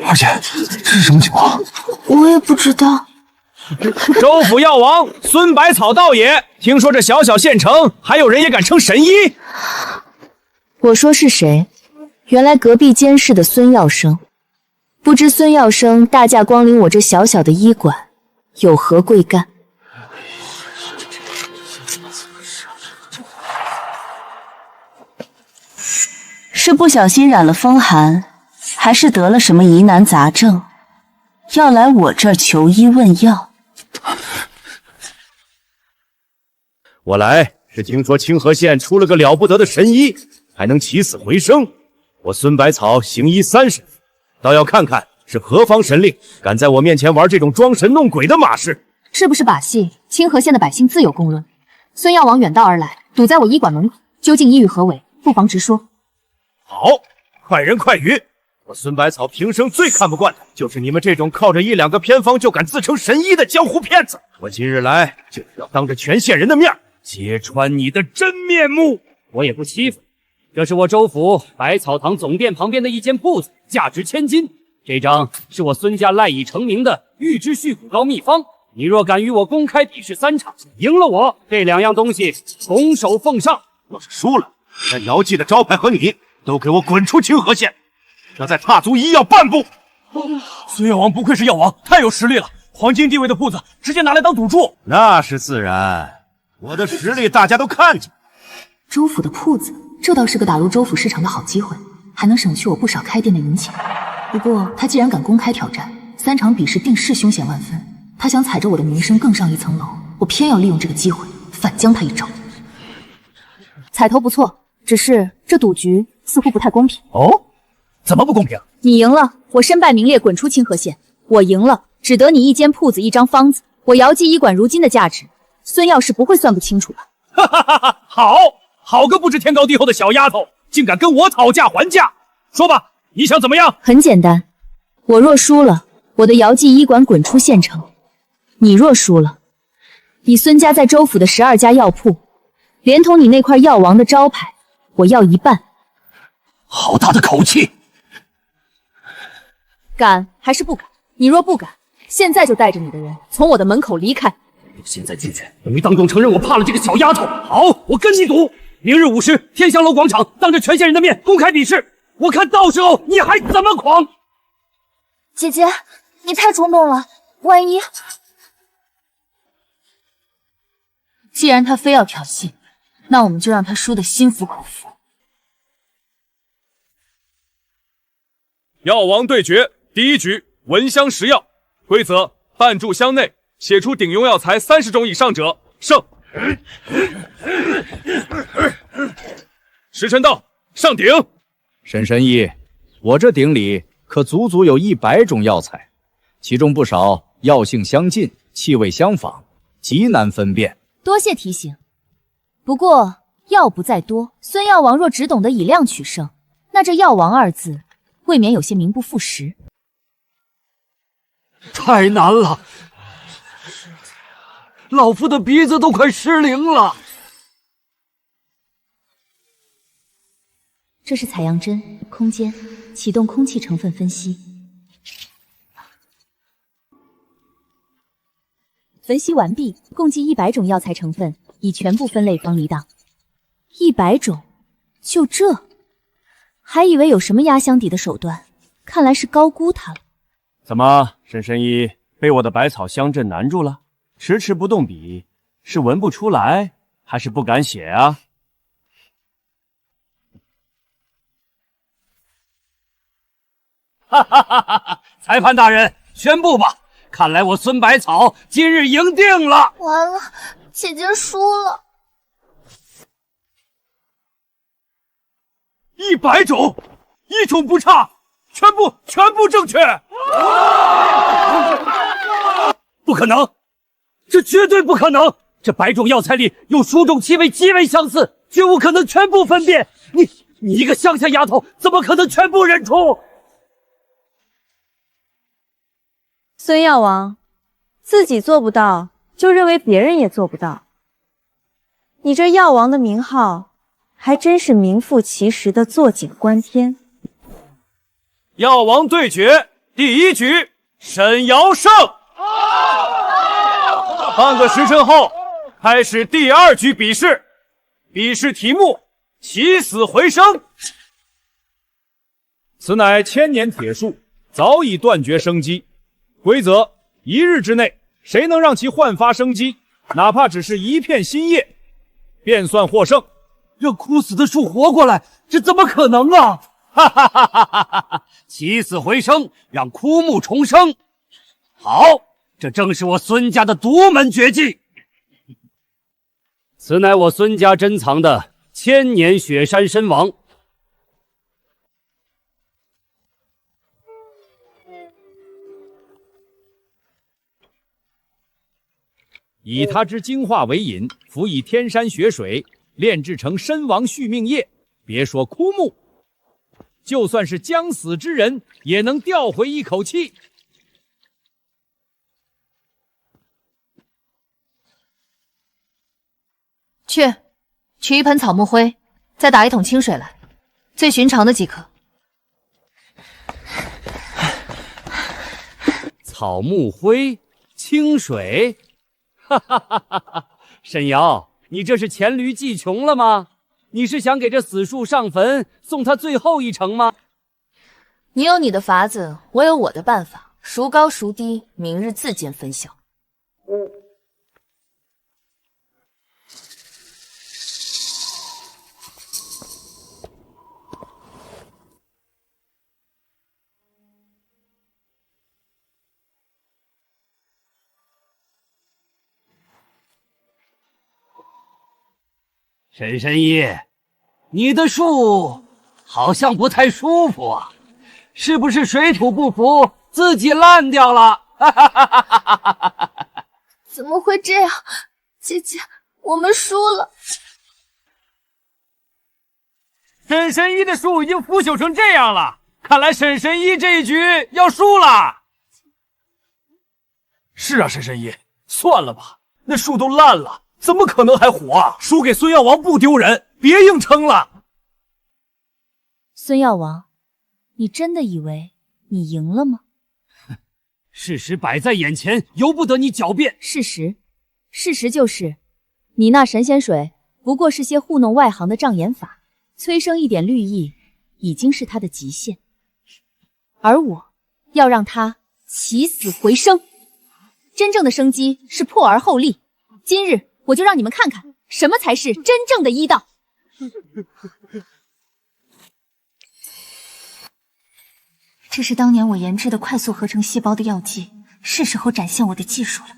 二姐，这是什么情况？我也不知道。州府药王孙百草道也，听说这小小县城还有人也敢称神医？我说是谁？原来隔壁监视的孙药生。不知孙药生大驾光临我这小小的医馆，有何贵干？是不小心染了风寒，还是得了什么疑难杂症，要来我这儿求医问药？我来是听说清河县出了个了不得的神医，还能起死回生。我孙百草行医30年，倒要看看是何方神令，敢在我面前玩这种装神弄鬼的马事。是不是把戏？清河县的百姓自有公论。孙药王远道而来，堵在我医馆门口，究竟意欲何为？不妨直说。好，快人快语！我孙百草平生最看不惯的就是你们这种靠着1、2个偏方就敢自称神医的江湖骗子。我今日来就是要当着全县人的面揭穿你的真面目。我也不欺负你，这是我州府百草堂总店旁边的一间铺子，价值1000金。这张是我孙家赖以成名的玉之续骨膏秘方。你若敢与我公开比试3场，赢了我，这2样东西拱手奉上。要是输了，那姚记的招牌和你都给我滚出清河县，要再踏足医药半步。孙药王不愧是药王，太有实力了！黄金地位的铺子直接拿来当赌注，那是自然。我的实力大家都看见。州府的铺子，这倒是个打入州府市场的好机会，还能省去我不少开店的银钱。不过他既然敢公开挑战，3场比试定是凶险万分。他想踩着我的名声更上一层楼，我偏要利用这个机会反将他一招。彩头不错，只是这赌局似乎不太公平。哦，怎么不公平？你赢了，我身败名裂，滚出清河县；我赢了，只得你一间铺子1张方子。我姚记医馆如今的价值，孙药师不会算不清楚吧？哈哈哈哈！好个不知天高地厚的小丫头，竟敢跟我讨价还价！说吧，你想怎么样？很简单，我若输了，我的姚记医馆滚出县城；你若输了，你孙家在州府的12家药铺，连同你那块药王的招牌，我要1半。好大的口气！敢还是不敢？你若不敢，现在就带着你的人从我的门口离开。我现在拒绝，等于当众承认我怕了这个小丫头。好，我跟你赌，明日5时，天香楼广场，当着全县人的面公开比试，我看到时候你还怎么狂！姐姐，你太冲动了，万一……既然他非要挑衅，那我们就让他输得心服口服。药王对决第1局，闻香识药。规则：半炷香内写出顶用药材30种以上者胜。时辰到，上鼎。沈神医，我这鼎里可足足有100种药材，其中不少药性相近，气味相仿，极难分辨。多谢提醒。不过药不在多，孙药王若只懂得以量取胜，那这药王2字未免有些名不副实。太难了，老夫的鼻子都快失灵了。这是采样针，空间，启动空气成分分析。分析完毕，共计100种药材成分，已全部分类方离档。100种，就这？还以为有什么压箱底的手段，看来是高估它了。怎么，沈神医被我的百草香阵难住了，迟迟不动笔，是闻不出来，还是不敢写啊？哈哈哈哈哈！裁判大人，宣布吧！看来我孙百草今日赢定了。完了，姐姐输了。100种，1种不差，全部正确。不可能，这绝对不可能！这100种药材里有数种气味极为相似，绝无可能全部分辨。你一个乡下丫头，怎么可能全部认出？孙药王，自己做不到，就认为别人也做不到。你这药王的名号，还真是名副其实的坐井观天。药王对决第1局，沈瑶胜。半个时辰后，开始第2局比试。比试题目：起死回生。此乃千年铁树，早已断绝生机。规则：1日之内，谁能让其焕发生机，哪怕只是一片新叶，便算获胜。让枯死的树活过来，这怎么可能啊！哈哈哈哈哈哈！起死回生，让枯木重生。好，这正是我孙家的独门绝技。此乃我孙家珍藏的千年雪山参王。以它之精华为引，辅以天山雪水，炼制成参王续命液。别说枯木，就算是将死之人，也能调回一口气。取1盆草木灰，再打1桶清水来，最寻常的即可。草木灰，清水。哈哈哈哈哈！沈瑶，你这是黔驴技穷了吗？你是想给这死树上坟，送他最后一程吗？你有你的法子，我有我的办法，孰高孰低，明日自见分晓。沈神医，你的树好像不太舒服啊，是不是水土不服，自己烂掉了？怎么会这样？姐姐，我们输了。沈神医的树已经腐朽成这样了，看来沈神医这一局要输了。是啊，沈神医，算了吧，那树都烂了。怎么可能还活啊？输给孙药王不丢人，别硬撑了。孙药王，你真的以为你赢了吗？事实摆在眼前，由不得你狡辩。事实就是，你那神仙水不过是些糊弄外行的障眼法，催生一点绿意，已经是他的极限。而我要让他起死回生，真正的生机是破而后立。今日我就让你们看看，什么才是真正的医道。这是当年我研制的快速合成细胞的药剂，是时候展现我的技术了。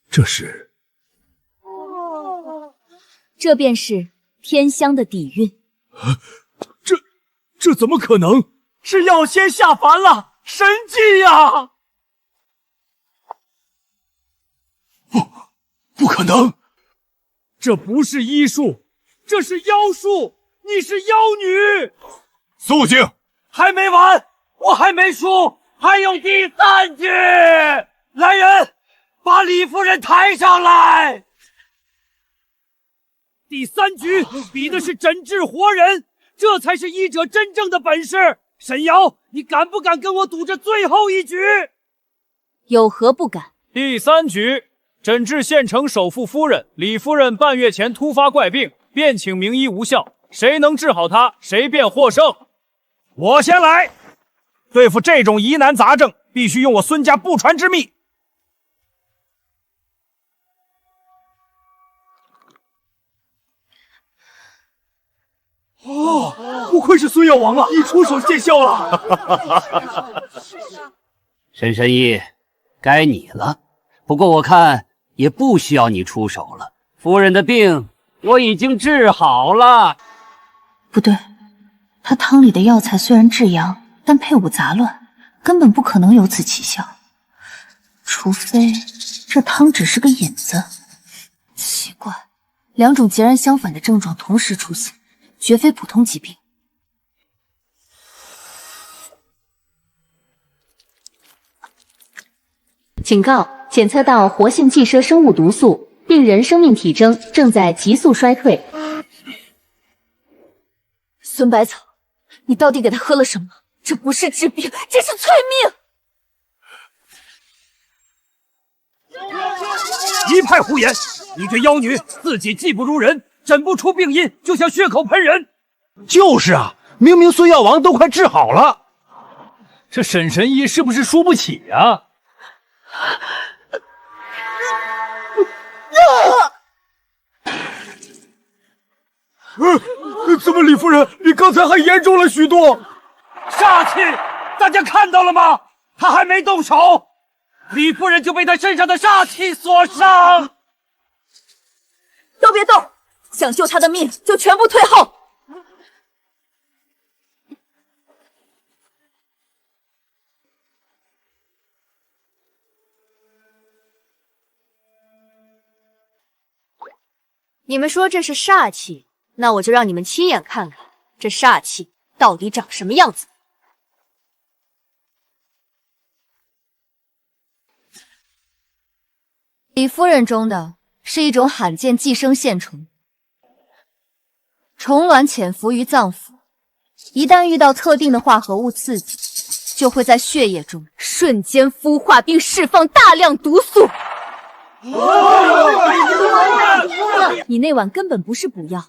这是？这便是天香的底蕴。这怎么可能？是药仙下凡了，神迹呀！不可能，这不是医术，这是妖术，你是妖女。肃静！还没完，我还没输，还有第3局。来人，把李夫人抬上来。第3局比的是真治活人，这才是医者真正的本事。沈瑶，你敢不敢跟我赌这最后一局？有何不敢？第3局，诊治县城首富夫人李夫人半月前突发怪病，便请名医无效，谁能治好她，谁便获胜。我先来。对付这种疑难杂症，必须用我孙家不传之秘。哦，不愧是孙药王啊，一出手见效了。沈神医，该你了。不过我看也不需要你出手了，夫人的病我已经治好了。不对，他汤里的药材虽然治阳，但配伍杂乱，根本不可能有此奇效。除非这汤只是个引子。奇怪，两种截然相反的症状同时出现，绝非普通疾病。警告：检测到活性寄生生物毒素，病人生命体征正在急速衰退。孙百草，你到底给他喝了什么？这不是治病，这是催命！一派胡言！你这妖女自己技不如人，诊不出病因，就想血口喷人。就是啊，明明孙药王都快治好了，这沈神医是不是输不起呀？怎么李夫人比刚才还严重了许多？煞气，大家看到了吗？他还没动手，李夫人就被他身上的煞气所伤。都别动，想救他的命就全部退后。你们说这是煞气，那我就让你们亲眼看看这煞气到底长什么样子。李夫人中的是一种罕见寄生线虫，虫卵潜伏于脏腑，一旦遇到特定的化合物刺激，就会在血液中瞬间孵化并释放大量毒素。你那碗根本不是补药，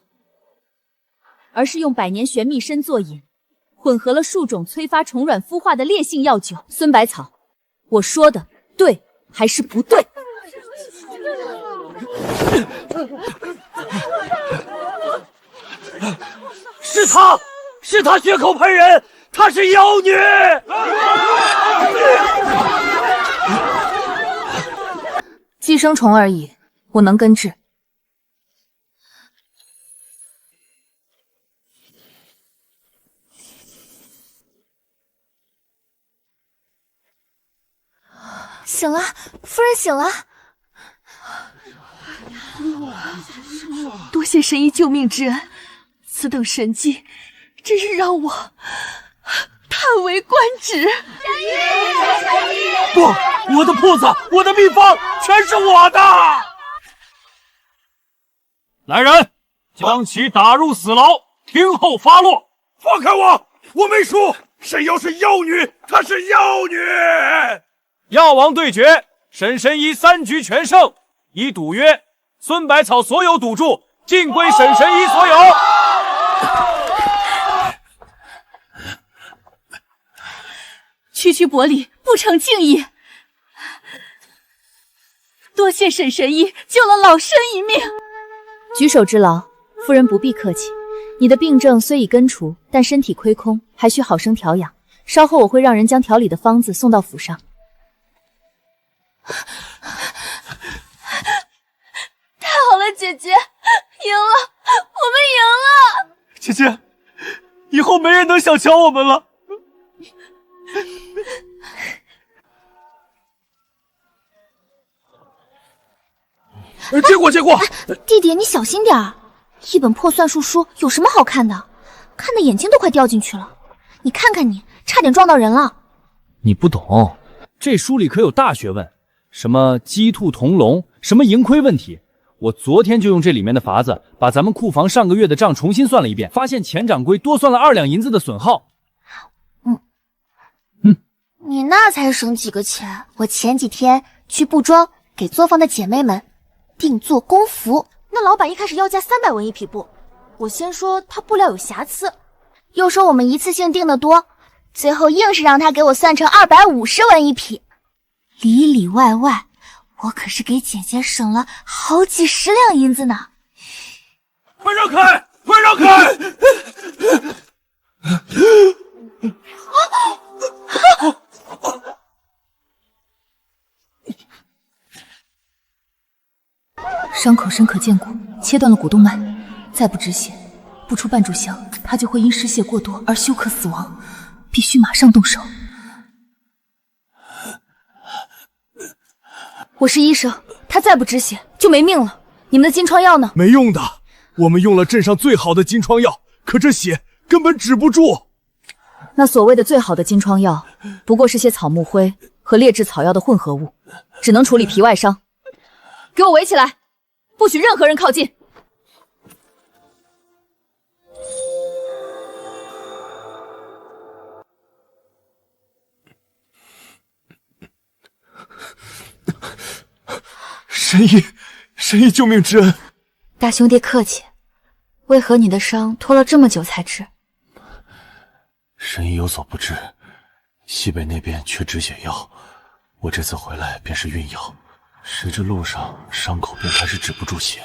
而是用百年玄秘参做饮，混合了数种催发虫卵孵化的烈性药酒。孙百草，我说的对还是不对？是他，是他血口喷人，她是妖女。寄生虫而已，我能根治。醒了，夫人醒了。多谢神医救命之恩，此等神迹，真是让我叹为观止。不，我的铺子，我的秘方，全是我的。来人，将其打入死牢，听候发落。放开我！我没输，沈瑶是妖女，她是妖女。药王对决，沈神医3局全胜，以赌约孙百草所有赌注尽归沈神医所有。区区薄礼不成敬意，多谢沈神医救了老身一命。举手之劳，夫人不必客气。你的病症虽已根除，但身体亏空，还需好生调养。稍后我会让人将调理的方子送到府上。太好了，姐姐，赢了，我们赢了！姐姐，以后没人能小瞧我们了。结果，弟弟，你小心点儿。一本破算术书有什么好看的？看的眼睛都快掉进去了。你看看你，差点撞到人了。你不懂，这书里可有大学问，什么鸡兔同笼，什么盈亏问题。我昨天就用这里面的法子，把咱们库房上个月的账重新算了一遍，发现钱掌柜多算了2两银子的损耗。你那才省几个钱。我前几天去布庄给作坊的姐妹们定做工服，那老板一开始要价300文一匹布，我先说他布料有瑕疵，又说我们一次性订的多，最后硬是让他给我算成250文一匹，里里外外我可是给姐姐省了好几10两银子呢。快让开！快让开！伤口深可见骨，切断了股动脉，再不止血，不出半炷香，他就会因失血过多而休克死亡，必须马上动手。我是医生，他再不止血就没命了。你们的金疮药呢？没用的，我们用了镇上最好的金疮药，可这血根本止不住。那所谓的最好的金疮药，不过是些草木灰和劣质草药的混合物，只能处理皮外伤。给我围起来，不许任何人靠近。神医救命之恩，大兄弟客气。为何你的伤拖了这么久才治？神医有所不知，西北那边缺止血药，我这次回来便是运药，谁知路上伤口便开始止不住血。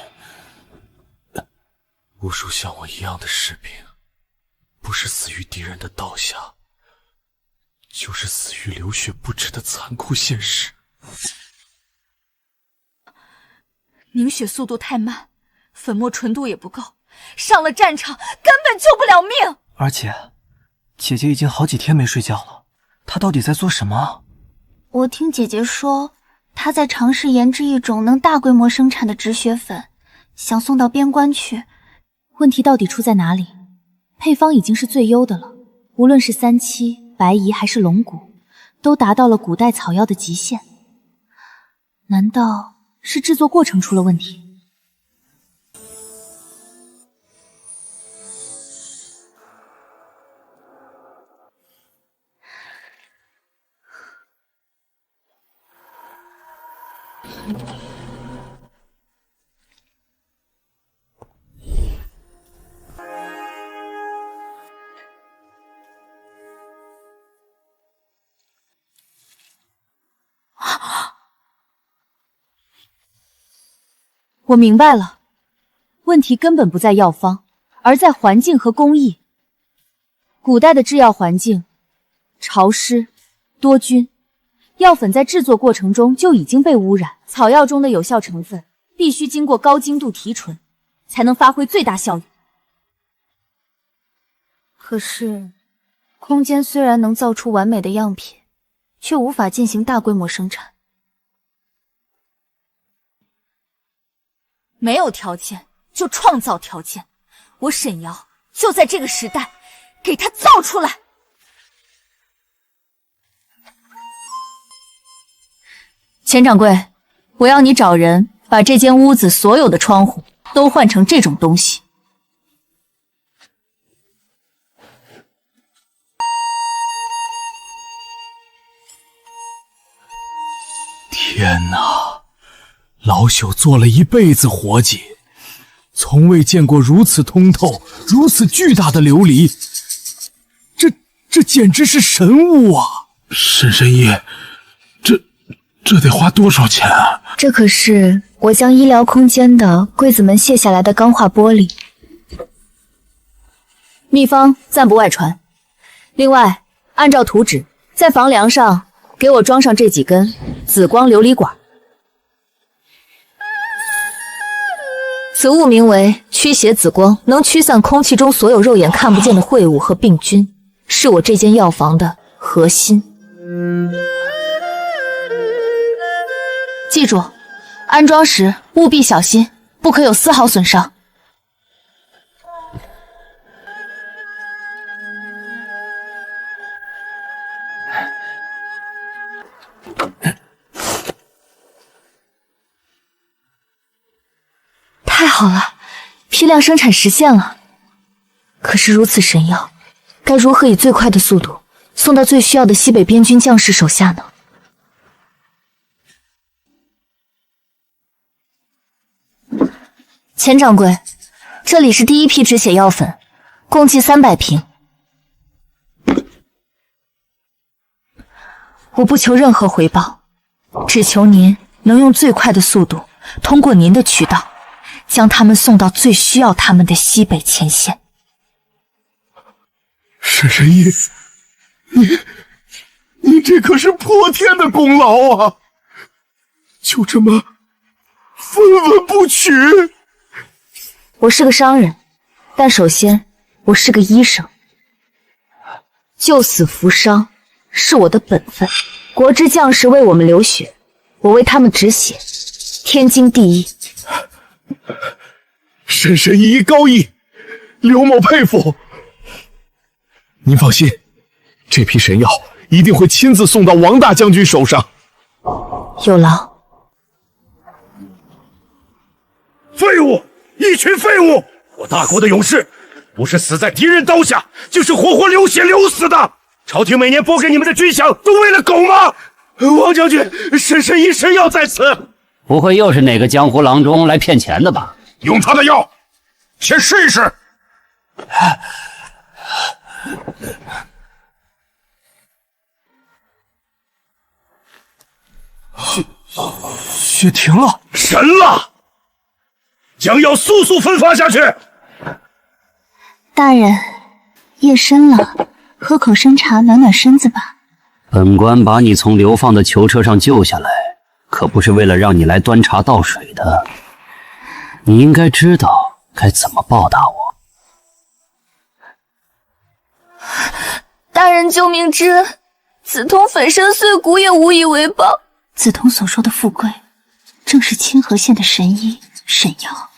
无数像我一样的士兵，不是死于敌人的刀下，就是死于流血不止的残酷现实。凝血速度太慢，粉末纯度也不够，上了战场根本救不了命。而且，姐姐已经好几天没睡觉了，她到底在做什么？我听姐姐说，她在尝试研制一种能大规模生产的止血粉，想送到边关去。问题到底出在哪里？配方已经是最优的了，无论是三七、白蚁还是龙骨，都达到了古代草药的极限。难道是制作过程出了问题？我明白了，问题根本不在药方，而在环境和工艺。古代的制药环境潮湿多菌，药粉在制作过程中就已经被污染，草药中的有效成分必须经过高精度提纯，才能发挥最大效益。可是，空间虽然能造出完美的样品，却无法进行大规模生产。没有条件就创造条件，我沈瑶就在这个时代给他造出来。钱掌柜，我要你找人把这间屋子所有的窗户都换成这种东西。天哪！老朽做了一辈子伙计，从未见过如此通透、如此巨大的琉璃，这简直是神物啊！沈神医，这得花多少钱啊？这可是我将医疗空间的柜子门卸下来的钢化玻璃，秘方暂不外传。另外，按照图纸，在房梁上给我装上这几根紫光琉璃管。此物名为驱邪紫光，能驱散空气中所有肉眼看不见的秽物和病菌，是我这间药房的核心。记住，安装时务必小心，不可有丝毫损伤。好了，批量生产实现了。可是如此神药，该如何以最快的速度送到最需要的西北边军将士手下呢？钱掌柜，这里是第一批止血药粉，共计300瓶。我不求任何回报，只求您能用最快的速度，通过您的渠道，将他们送到最需要他们的西北前线。沈神医，你这可是破天的功劳啊！就这么分文不取？我是个商人，但首先我是个医生，救死扶伤是我的本分。国之将士为我们流血，我为他们止血，天经地义。沈神医高义，刘某佩服。您放心，这批神药一定会亲自送到王大将军手上。有劳。废物，一群废物！我大国的勇士，不是死在敌人刀下，就是活活流血流死的。朝廷每年拨给你们的军饷，都为了狗吗？王将军，沈神医神药在此。不会又是哪个江湖郎中来骗钱的吧？用他的药，先试一试。血停了，神了！将药速速分发下去。大人，夜深了，喝口生茶暖暖身子吧。本官把你从流放的囚车上救下来，可不是为了让你来端茶倒水的。你应该知道该怎么报答我。大人救命之恩，梓潼粉身碎骨也无以为报。梓潼所说的富贵，正是清河县的神医沈瑶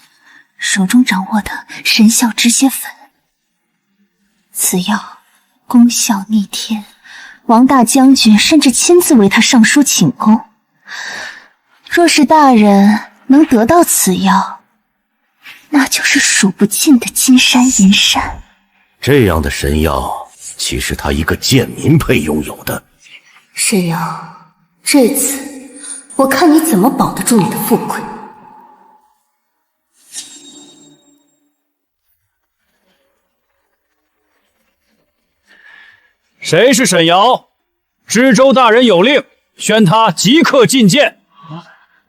手中掌握的神效止血粉。此药功效逆天，王大将军甚至亲自为他上书请功。若是大人能得到此药，那就是数不尽的金山银山。这样的神药，岂是他一个贱民配拥有的？沈瑶，这次我看你怎么保得住你的富贵。谁是沈瑶？知州大人有令，宣他即刻觐见。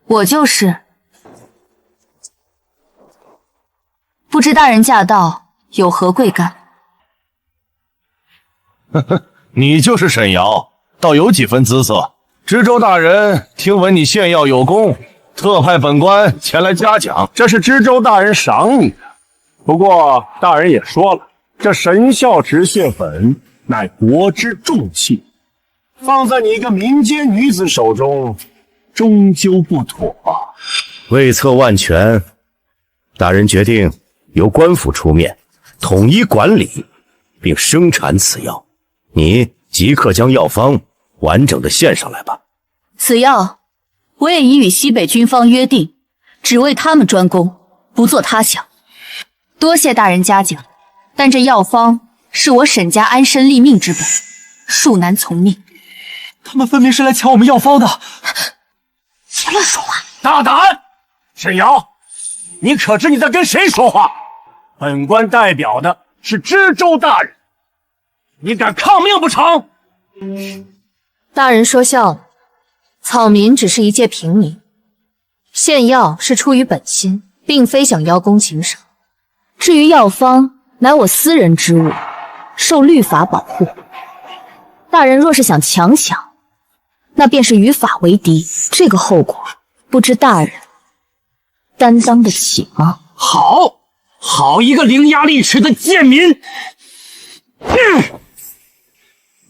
我就是。不知大人驾到，有何贵干？呵呵，你就是沈瑶，倒有几分姿色。知州大人听闻你献药有功，特派本官前来嘉奖。这是知州大人赏你的。不过大人也说了，这神效止血粉乃国之重器，放在你一个民间女子手中，终究不妥啊。为策万全，大人决定由官府出面，统一管理并生产此药。你即刻将药方完整的献上来吧。此药我也已与西北军方约定，只为他们专攻，不做他想。多谢大人嘉奖，但这药方是我沈家安身立命之本，恕难从命。他们分明是来抢我们药方的。别乱说话！大胆！沈瑶，你可知你在跟谁说话？本官代表的是知州大人，你敢抗命不成？大人说笑了，草民只是一介平民，献药是出于本心，并非想邀功请赏。至于药方，乃我私人之物，受律法保护。大人若是想强抢，那便是与法为敌，这个后果不知大人担当得起吗？好一个伶牙俐齿的贱民！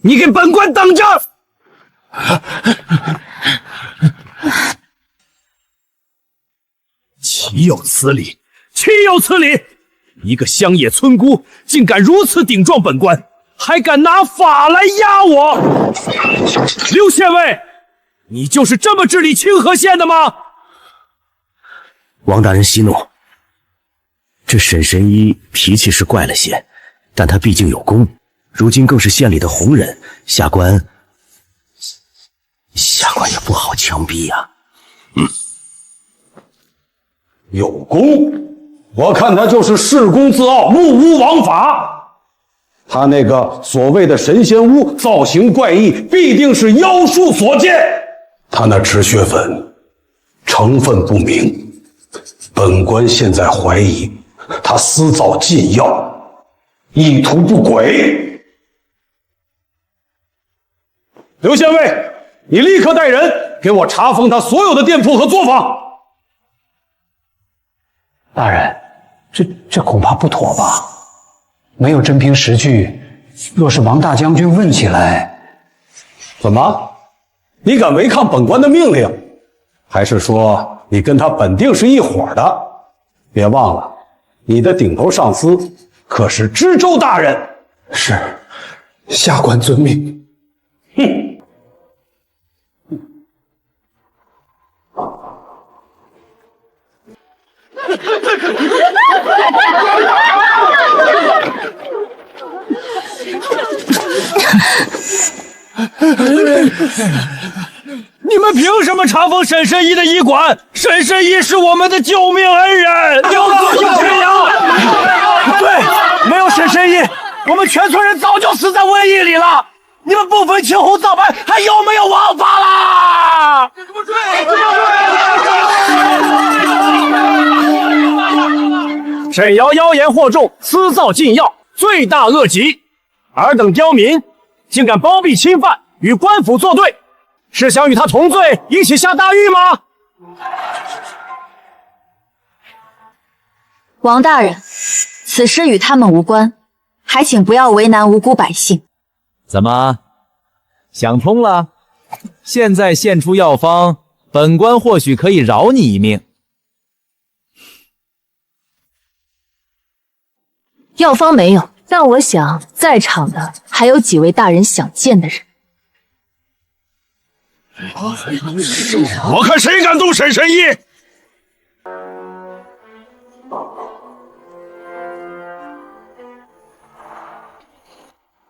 你给本官等着！岂有此理！岂有此理！一个乡野村姑竟敢如此顶撞本官，还敢拿法来压我！刘县尉，你就是这么治理清河县的吗？王大人息怒，这沈神医脾气是怪了些，但他毕竟有功，如今更是县里的红人，下官也不好强逼呀。有功，我看他就是恃功自傲，目无王法。他那个所谓的神仙屋造型怪异，必定是妖术所见。他那止血粉成分不明，本官现在怀疑他私造禁药，意图不轨。刘县尉，你立刻带人给我查封他所有的店铺和作坊。大人，这恐怕不妥吧？没有真凭实据，若是王大将军问起来，怎么？你敢违抗本官的命令？还是说你跟他本定是一伙的？别忘了，你的顶头上司可是知州大人。是，下官遵命。哼。你们凭什么查封沈神医的医馆？沈神医是我们的救命恩人。有！对，没有沈神医，我们全村人早就死在瘟疫里了。你们不分青红皂白，还有没有王法啦？沈瑶妖言惑众，私造禁药，罪大恶极。尔等刁民竟敢包庇侵犯，与官府作对，是想与他同罪，一起下大狱吗？王大人，此事与他们无关，还请不要为难无辜百姓。怎么，想通了？现在献出药方，本官或许可以饶你一命。药方没有，但我想在场的还有几位大人想见的人。我看谁敢动沈神医！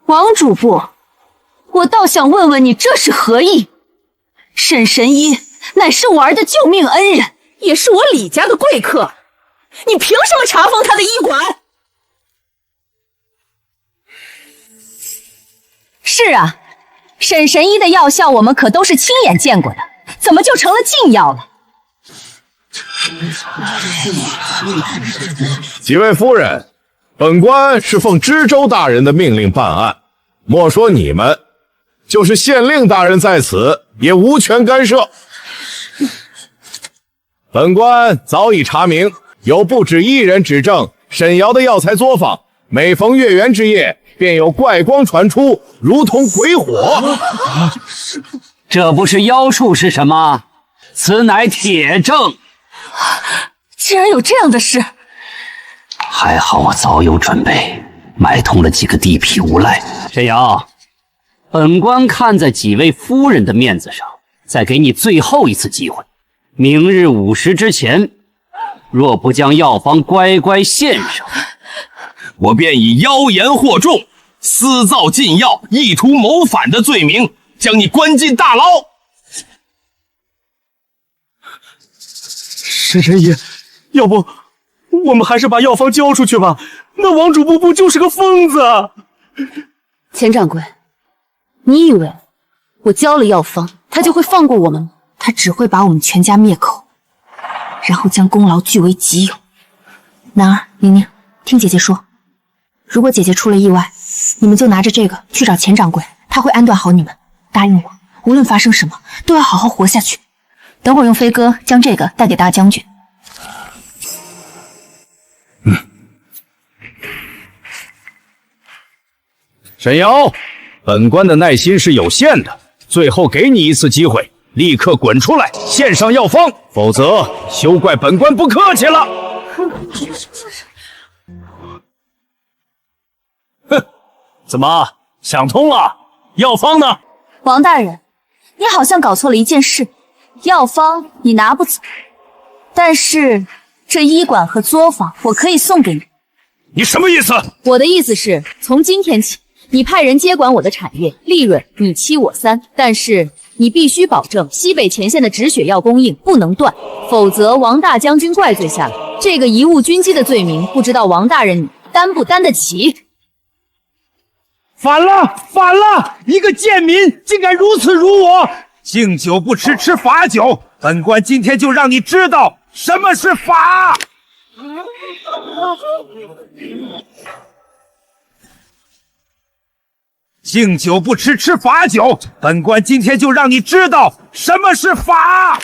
王主簿，我倒想问问你这是何意？沈神医乃是我儿的救命恩人，也是我李家的贵客，你凭什么查封他的医馆？是啊，沈神医的药效我们可都是亲眼见过的，怎么就成了禁药了？几位夫人，本官是奉知州大人的命令办案，莫说你们，就是县令大人在此，也无权干涉。本官早已查明，有不止一人指证沈瑶的药材作坊，每逢月圆之夜，便有怪光传出，如同鬼火。这不是妖术是什么？此乃铁证。竟然有这样的事！还好我早有准备，买通了几个地痞无赖。沈瑶，本官看在几位夫人的面子上，再给你最后一次机会。明日午时之前，若不将药方乖乖献上，我便以妖言惑众、私造禁药、意图谋反的罪名，将你关进大牢。沈神医，要不我们还是把药方交出去吧？那王主簿不就是个疯子？钱掌柜，你以为我交了药方，他就会放过我们吗？他只会把我们全家灭口，然后将功劳据为己有。楠儿、宁宁，听姐姐说，如果姐姐出了意外，你们就拿着这个去找钱掌柜，他会安顿好你们。答应我，无论发生什么，都要好好活下去。等会儿用飞鸽将这个带给大将军。沈瑶，本官的耐心是有限的，最后给你一次机会，立刻滚出来，献上药方，否则休怪本官不客气了。哼，怎么想通了？药方呢？王大人，你好像搞错了一件事。药方你拿不走，但是这医馆和作坊我可以送给你。你什么意思？我的意思是，从今天起，你派人接管我的产业，利润你7我3，但是你必须保证西北前线的止血药供应不能断，否则王大将军怪罪下来，这个贻误军机的罪名，不知道王大人你担不担得起？反了！反了！一个贱民竟敢如此辱我！敬酒不吃吃罚酒，本官今天就让你知道什么是法！敬酒不吃吃罚酒，本官今天就让你知道什么是法！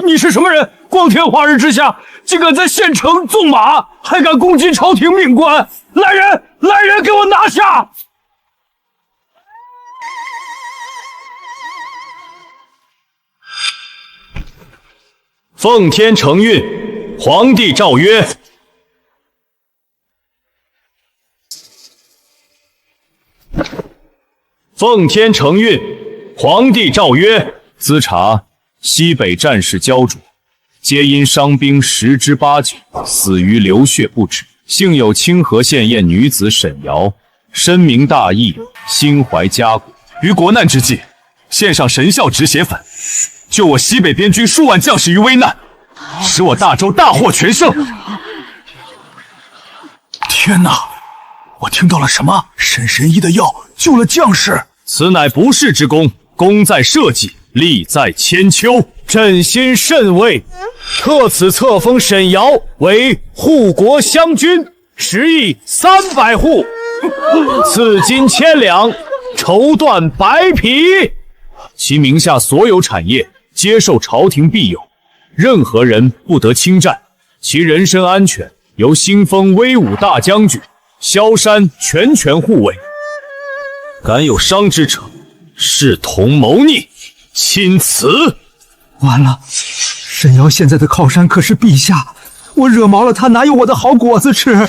你是什么人？光天化日之下，竟敢在县城纵马，还敢攻击朝廷命官！来人，来人，给我拿下！奉天承运，皇帝诏曰：奉天承运，皇帝诏曰：资查西北战事焦灼，皆因伤兵10之8九，死于流血不止。幸有清河县验女子沈瑶，深明大义，心怀家国，于国难之际，献上神效止血粉，救我西北边军数万将士于危难，使我大周大获全胜。天哪！我听到了什么？沈神医的药救了将士？此乃不世之功，功在社稷，利在千秋。朕心甚慰，特此册封沈瑶为护国湘军，食邑300户，赐金1000两，绸缎白匹。其名下所有产业皆受朝廷庇佑，任何人不得侵占，其人身安全由新封威武大将军萧山全权护卫。敢有伤之者，视同谋逆，钦此。完了，沈瑶现在的靠山可是陛下，我惹毛了他，哪有我的好果子吃？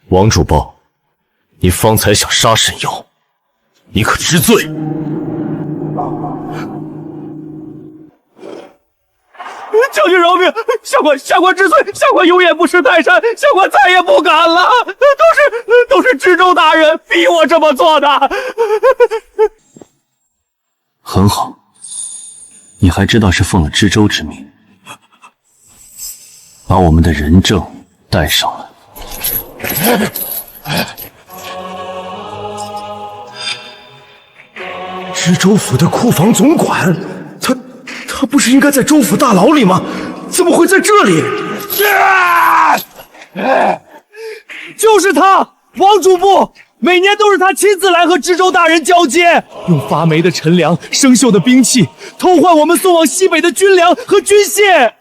王主报，你方才想杀沈瑶，你可知罪？将军饶命！下官知罪，下官永远不识泰山，下官再也不敢了。都是知州大人逼我这么做的。很好，你还知道是奉了知州之命，把我们的仁政带上了。知州府的库房总管，他不是应该在州府大牢里吗？怎么会在这里？就是他，王主簿，每年都是他亲自来和知州大人交接，用发霉的陈粮、生锈的兵器，偷换我们送往西北的军粮和军械。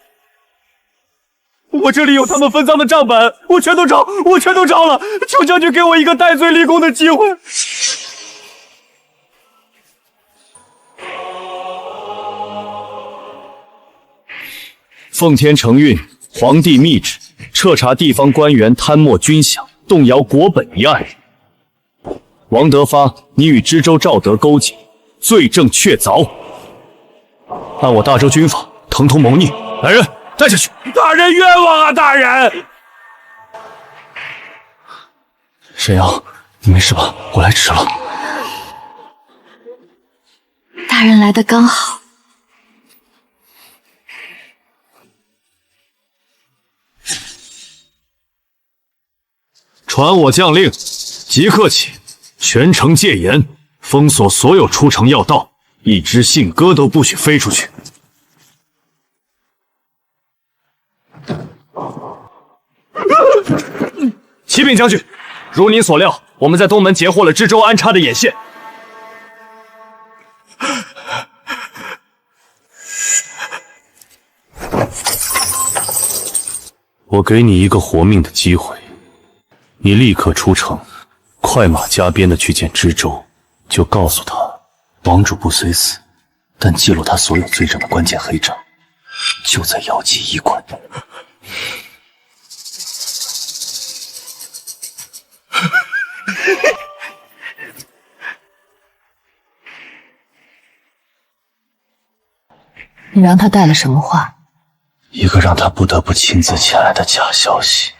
我这里有他们分赃的账本，我全都抄了，求将军给我一个戴罪立功的机会。奉天承运，皇帝密旨，彻查地方官员贪墨军饷、动摇国本一案。王德发，你与知州赵德勾结，罪证确凿，按我大州军法，腾通谋逆。来人，带下去！大人冤枉啊！大人，沈瑶，你没事吧？我来迟了。大人来的刚好。传我将令，即刻起，全城戒严，封锁所有出城要道，一只信鸽都不许飞出去。启禀将军，如您所料，我们在东门截获了知州安插的眼线。我给你一个活命的机会，你立刻出城，快马加鞭的去见知州，就告诉他，王主不虽死，但记录他所有罪证的关键黑账，就在姚记医馆。你让他带了什么话？一个让他不得不亲自前来的假消息。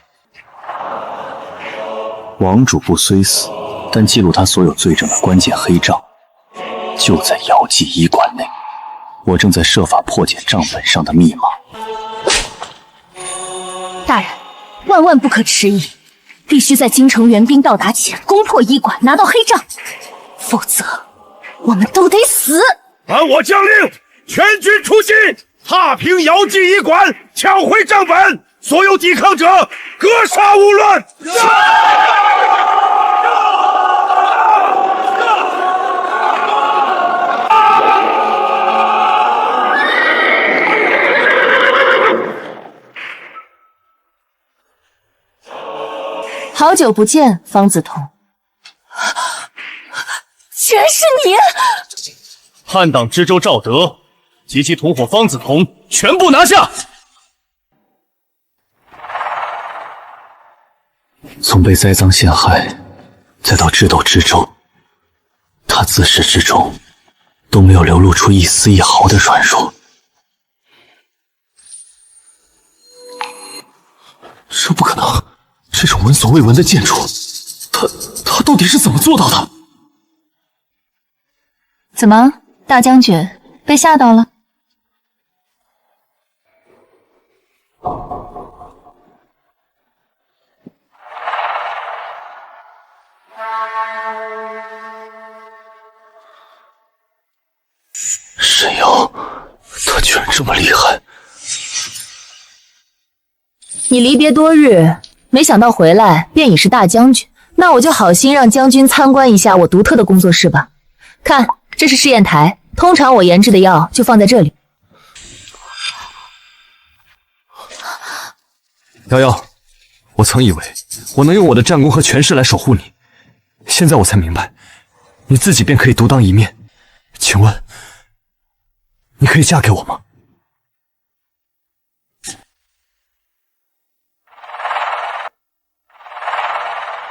王主不虽死，但记录他所有罪证的关键黑账，就在姚记医馆内。我正在设法破解账本上的密码。大人，万万不可迟疑，必须在京城援兵到达前攻破医馆，拿到黑账，否则我们都得死。传我将令，全军出击，踏平姚记医馆，抢回账本，所有抵抗者格杀勿论。好久不见，方子彤。竟然是你！叛党知州赵德及其同伙方子彤全部拿下！从被栽赃陷害，再到智斗知州，他自始至终都没有流露出一丝一毫的软弱。这不可能！这种闻所未闻的建筑，他到底是怎么做到的？怎么，大将军被吓到了？沈瑶，他居然这么厉害！你离别多日，没想到回来便已是大将军，那我就好心让将军参观一下我独特的工作室吧。看，这是试验台，通常我研制的药就放在这里。瑶瑶，我曾以为我能用我的战功和权势来守护你，现在我才明白，你自己便可以独当一面。请问，你可以嫁给我吗？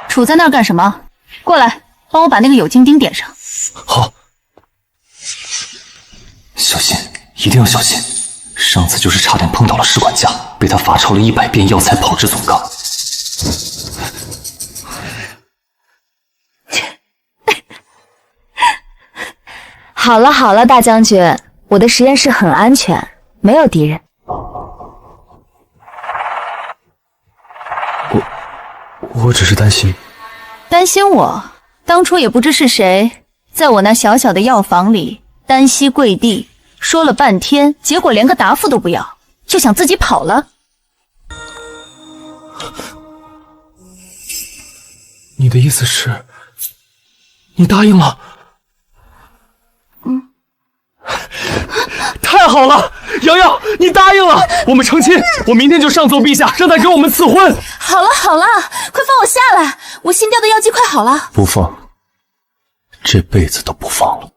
杵在那儿干什么？过来，帮我把那个有金钉点上。好。小心，一定要小心。上次就是差点碰到了士管家，被他罚抄了100遍药材炮制总纲。好了好了，大将军，我的实验室很安全，没有敌人。我只是担心。担心我？当初也不知是谁，在我那小小的药房里单膝跪地，说了半天，结果连个答复都不要，就想自己跑了。你的意思是，你答应了？太好了，瑶瑶，你答应了，我们成亲，我明天就上奏陛下，让他给我们赐婚。好了好了，快放我下来，我新掉的药剂快好了。不放，这辈子都不放了。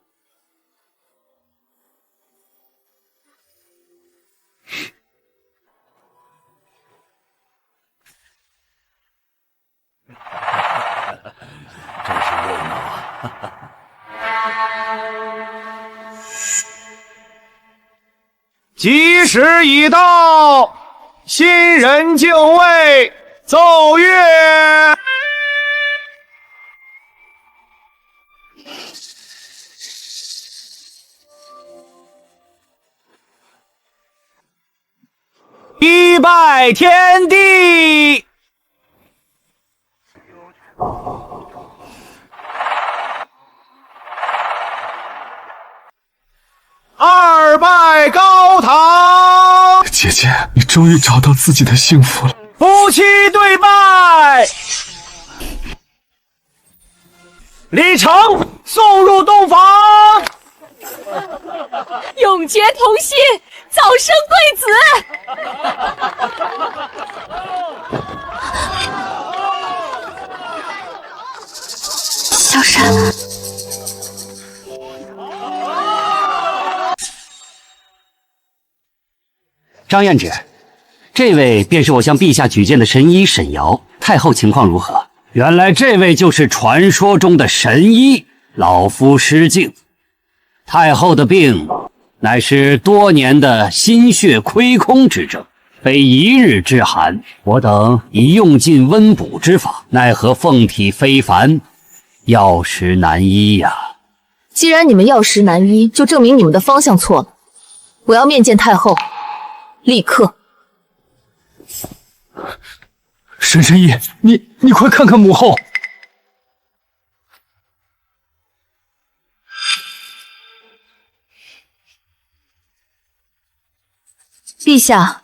真是热闹啊！吉时已到，新人就位，奏乐。一拜天地，二拜高堂。姐姐，你终于找到自己的幸福了。夫妻对拜，李成送入洞房。永结同心，早生贵子！小山。张院旨，这位便是我向陛下举荐的神医沈瑶，太后情况如何？原来这位就是传说中的神医，老夫失敬。太后的病乃是多年的心血亏空之症，非一日之寒。我等已用尽温补之法，奈何凤体非凡，药石难医呀。既然你们药石难医，就证明你们的方向错了。我要面见太后，立刻。沈神医，你快看看母后。陛下，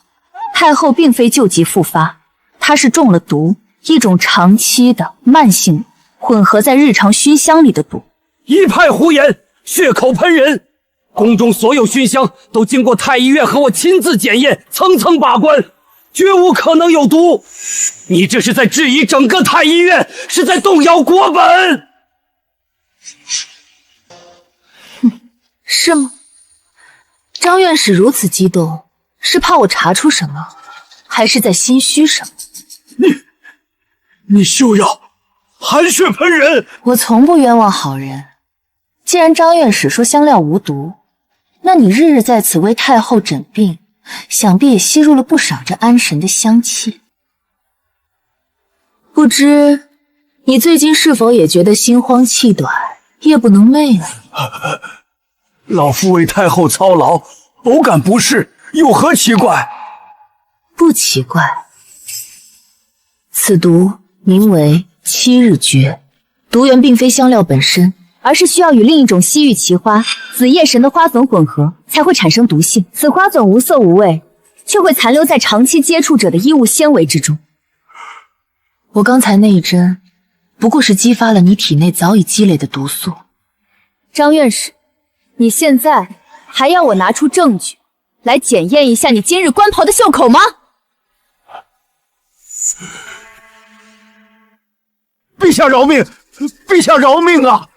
太后并非旧疾复发，她是中了毒，一种长期的慢性混合在日常熏香里的毒。一派胡言，血口喷人！宫中所有熏香都经过太医院和我亲自检验，层层把关，绝无可能有毒。你这是在质疑整个太医院，是在动摇国本。是吗？张院士如此激动，是怕我查出什么，还是在心虚什么？你休要含血喷人！我从不冤枉好人。既然张院士说香料无毒，那你日日在此为太后诊病，想必也吸入了不少这安神的香气。不知你最近是否也觉得心慌气短，夜不能寐了？老夫为太后操劳，偶感不适，有何奇怪？不奇怪。此毒名为七日绝，毒源并非香料本身，而是需要与另一种西域奇花紫叶神的花粉混合，才会产生毒性。此花粉无色无味，却会残留在长期接触者的衣物纤维之中。我刚才那一针，不过是激发了你体内早已积累的毒素。张院士，你现在还要我拿出证据来检验一下你今日官袍的袖口吗？陛下饶命！陛下饶命啊！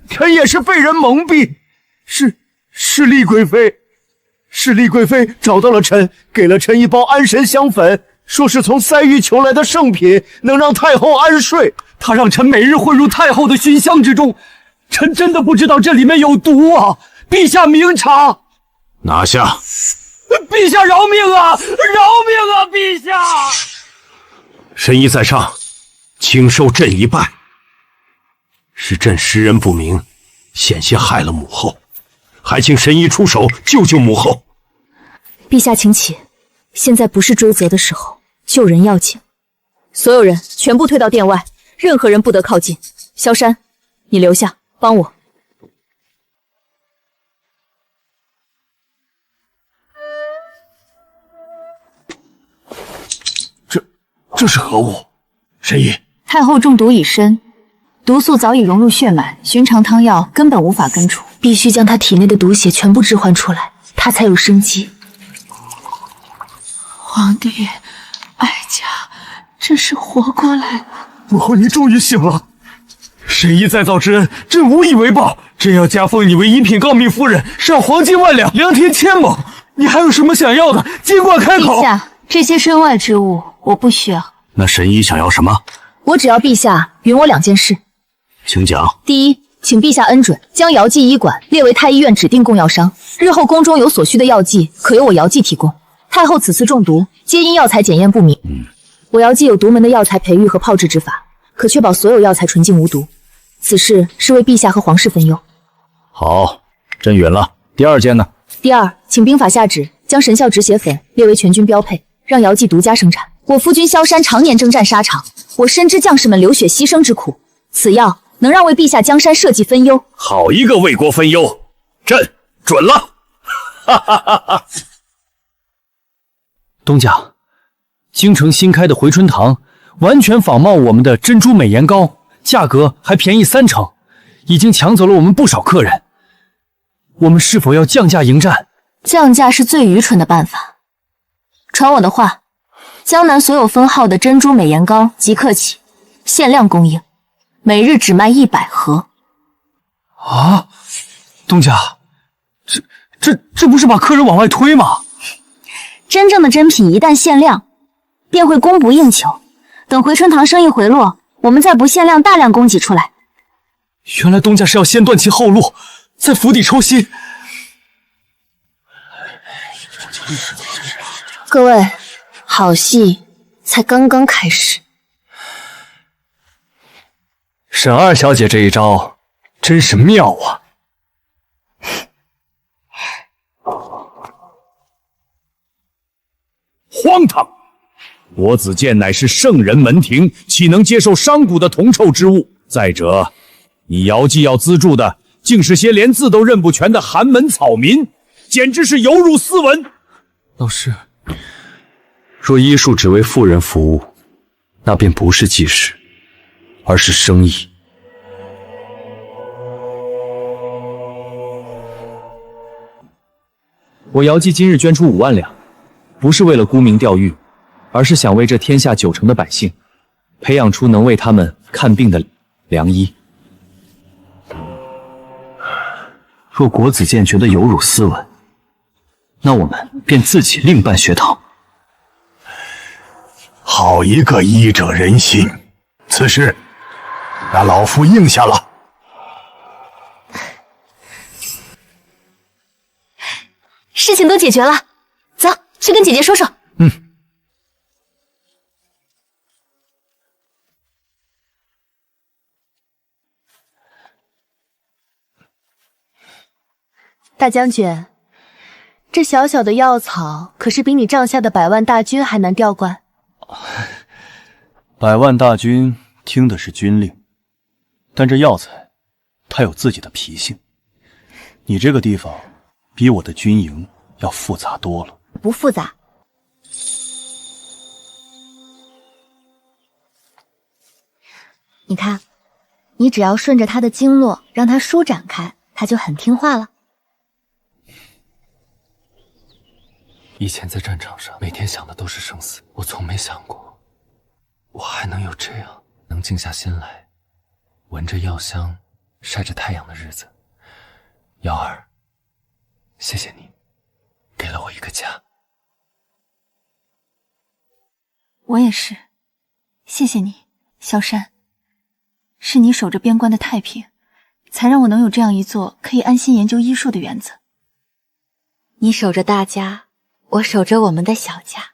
臣也是被人蒙蔽，是厉贵妃找到了臣，给了臣一包安神香粉，说是从塞域求来的圣品，能让太后安睡。他让臣每日混入太后的熏香之中，臣真的不知道这里面有毒啊！陛下明察，拿下！陛下饶命啊！饶命啊！陛下！神医在上，请受朕一拜。是朕识人不明，险些害了母后，还请神医出手救救母后。陛下请起，现在不是追责的时候，救人要紧。所有人全部退到殿外，任何人不得靠近。萧山，你留下帮我。这是何物？神医，太后中毒已深，毒素早已融入血脉，寻常汤药根本无法根除，必须将她体内的毒血全部置换出来，她才有生机。皇帝，哀家这是活过来了。母后，你终于醒了。神医再造之恩，朕无以为报。朕要加封你为一品诰命夫人，赏黄金万两，良田千亩。你还有什么想要的？尽管开口。陛下，这些身外之物我不需要。那神医想要什么？我只要陛下允我2件事。请讲。第一，请陛下恩准将姚记医馆列为太医院指定供药商，日后宫中有所需的药剂，可由我姚记提供。太后此次中毒，皆因药材检验不明。我姚记有独门的药材培育和炮制之法，可确保所有药材纯净无毒。此事是为陛下和皇室分忧。好，朕允了。第2件呢？第二，请兵法下旨将神效止血粉列为全军标配，让姚记独家生产。我夫君萧山常年征战沙场，我深知将士们流血牺牲之苦，此药能让为陛下江山社稷分忧。好一个为国分忧，朕准了！哈哈哈哈！东家，京城新开的回春堂完全仿冒我们的珍珠美颜膏，价格还便宜30%，已经抢走了我们不少客人。我们是否要降价迎战，降价是最愚蠢的办法。传我的话，江南所有分号的珍珠美颜膏即刻起限量供应，每日只卖100盒。啊，东家，这不是把客人往外推吗？真正的珍品一旦限量，便会供不应求。等回春堂生意回落，我们再不限量大量供给出来。原来东家是要先断其后路，再釜底抽薪。各位，好戏才刚刚开始。沈二小姐这一招真是妙啊！荒唐！我子健乃是圣人门庭，岂能接受商贾的铜臭之物？再者，你姚记要资助的，竟是些连字都认不全的寒门草民，简直是有辱斯文。老师，若医术只为富人服务，那便不是济世，而是生意。我姚记今日捐出5万两，不是为了沽名钓誉，而是想为这天下90%的百姓，培养出能为他们看病的良医。若国子监觉得有辱斯文，那我们便自己另办学堂。好一个医者仁心！此事让老夫应下了。事情都解决了，走去跟姐姐说说。大将军，这小小的药草可是比你帐下的100万大军还难调贯。100万大军听的是军令，但这药材它有自己的脾性。你这个地方比我的军营要复杂多了。不复杂。你看，你只要顺着它的经络让它舒展开，它就很听话了。以前在战场上，每天想的都是生死，我从没想过，我还能有这样能静下心来，闻着药香，晒着太阳的日子。瑶儿，谢谢你，给了我一个家。我也是，谢谢你，萧山。是你守着边关的太平，才让我能有这样一座可以安心研究医术的园子。你守着大家，我守着我们的小家。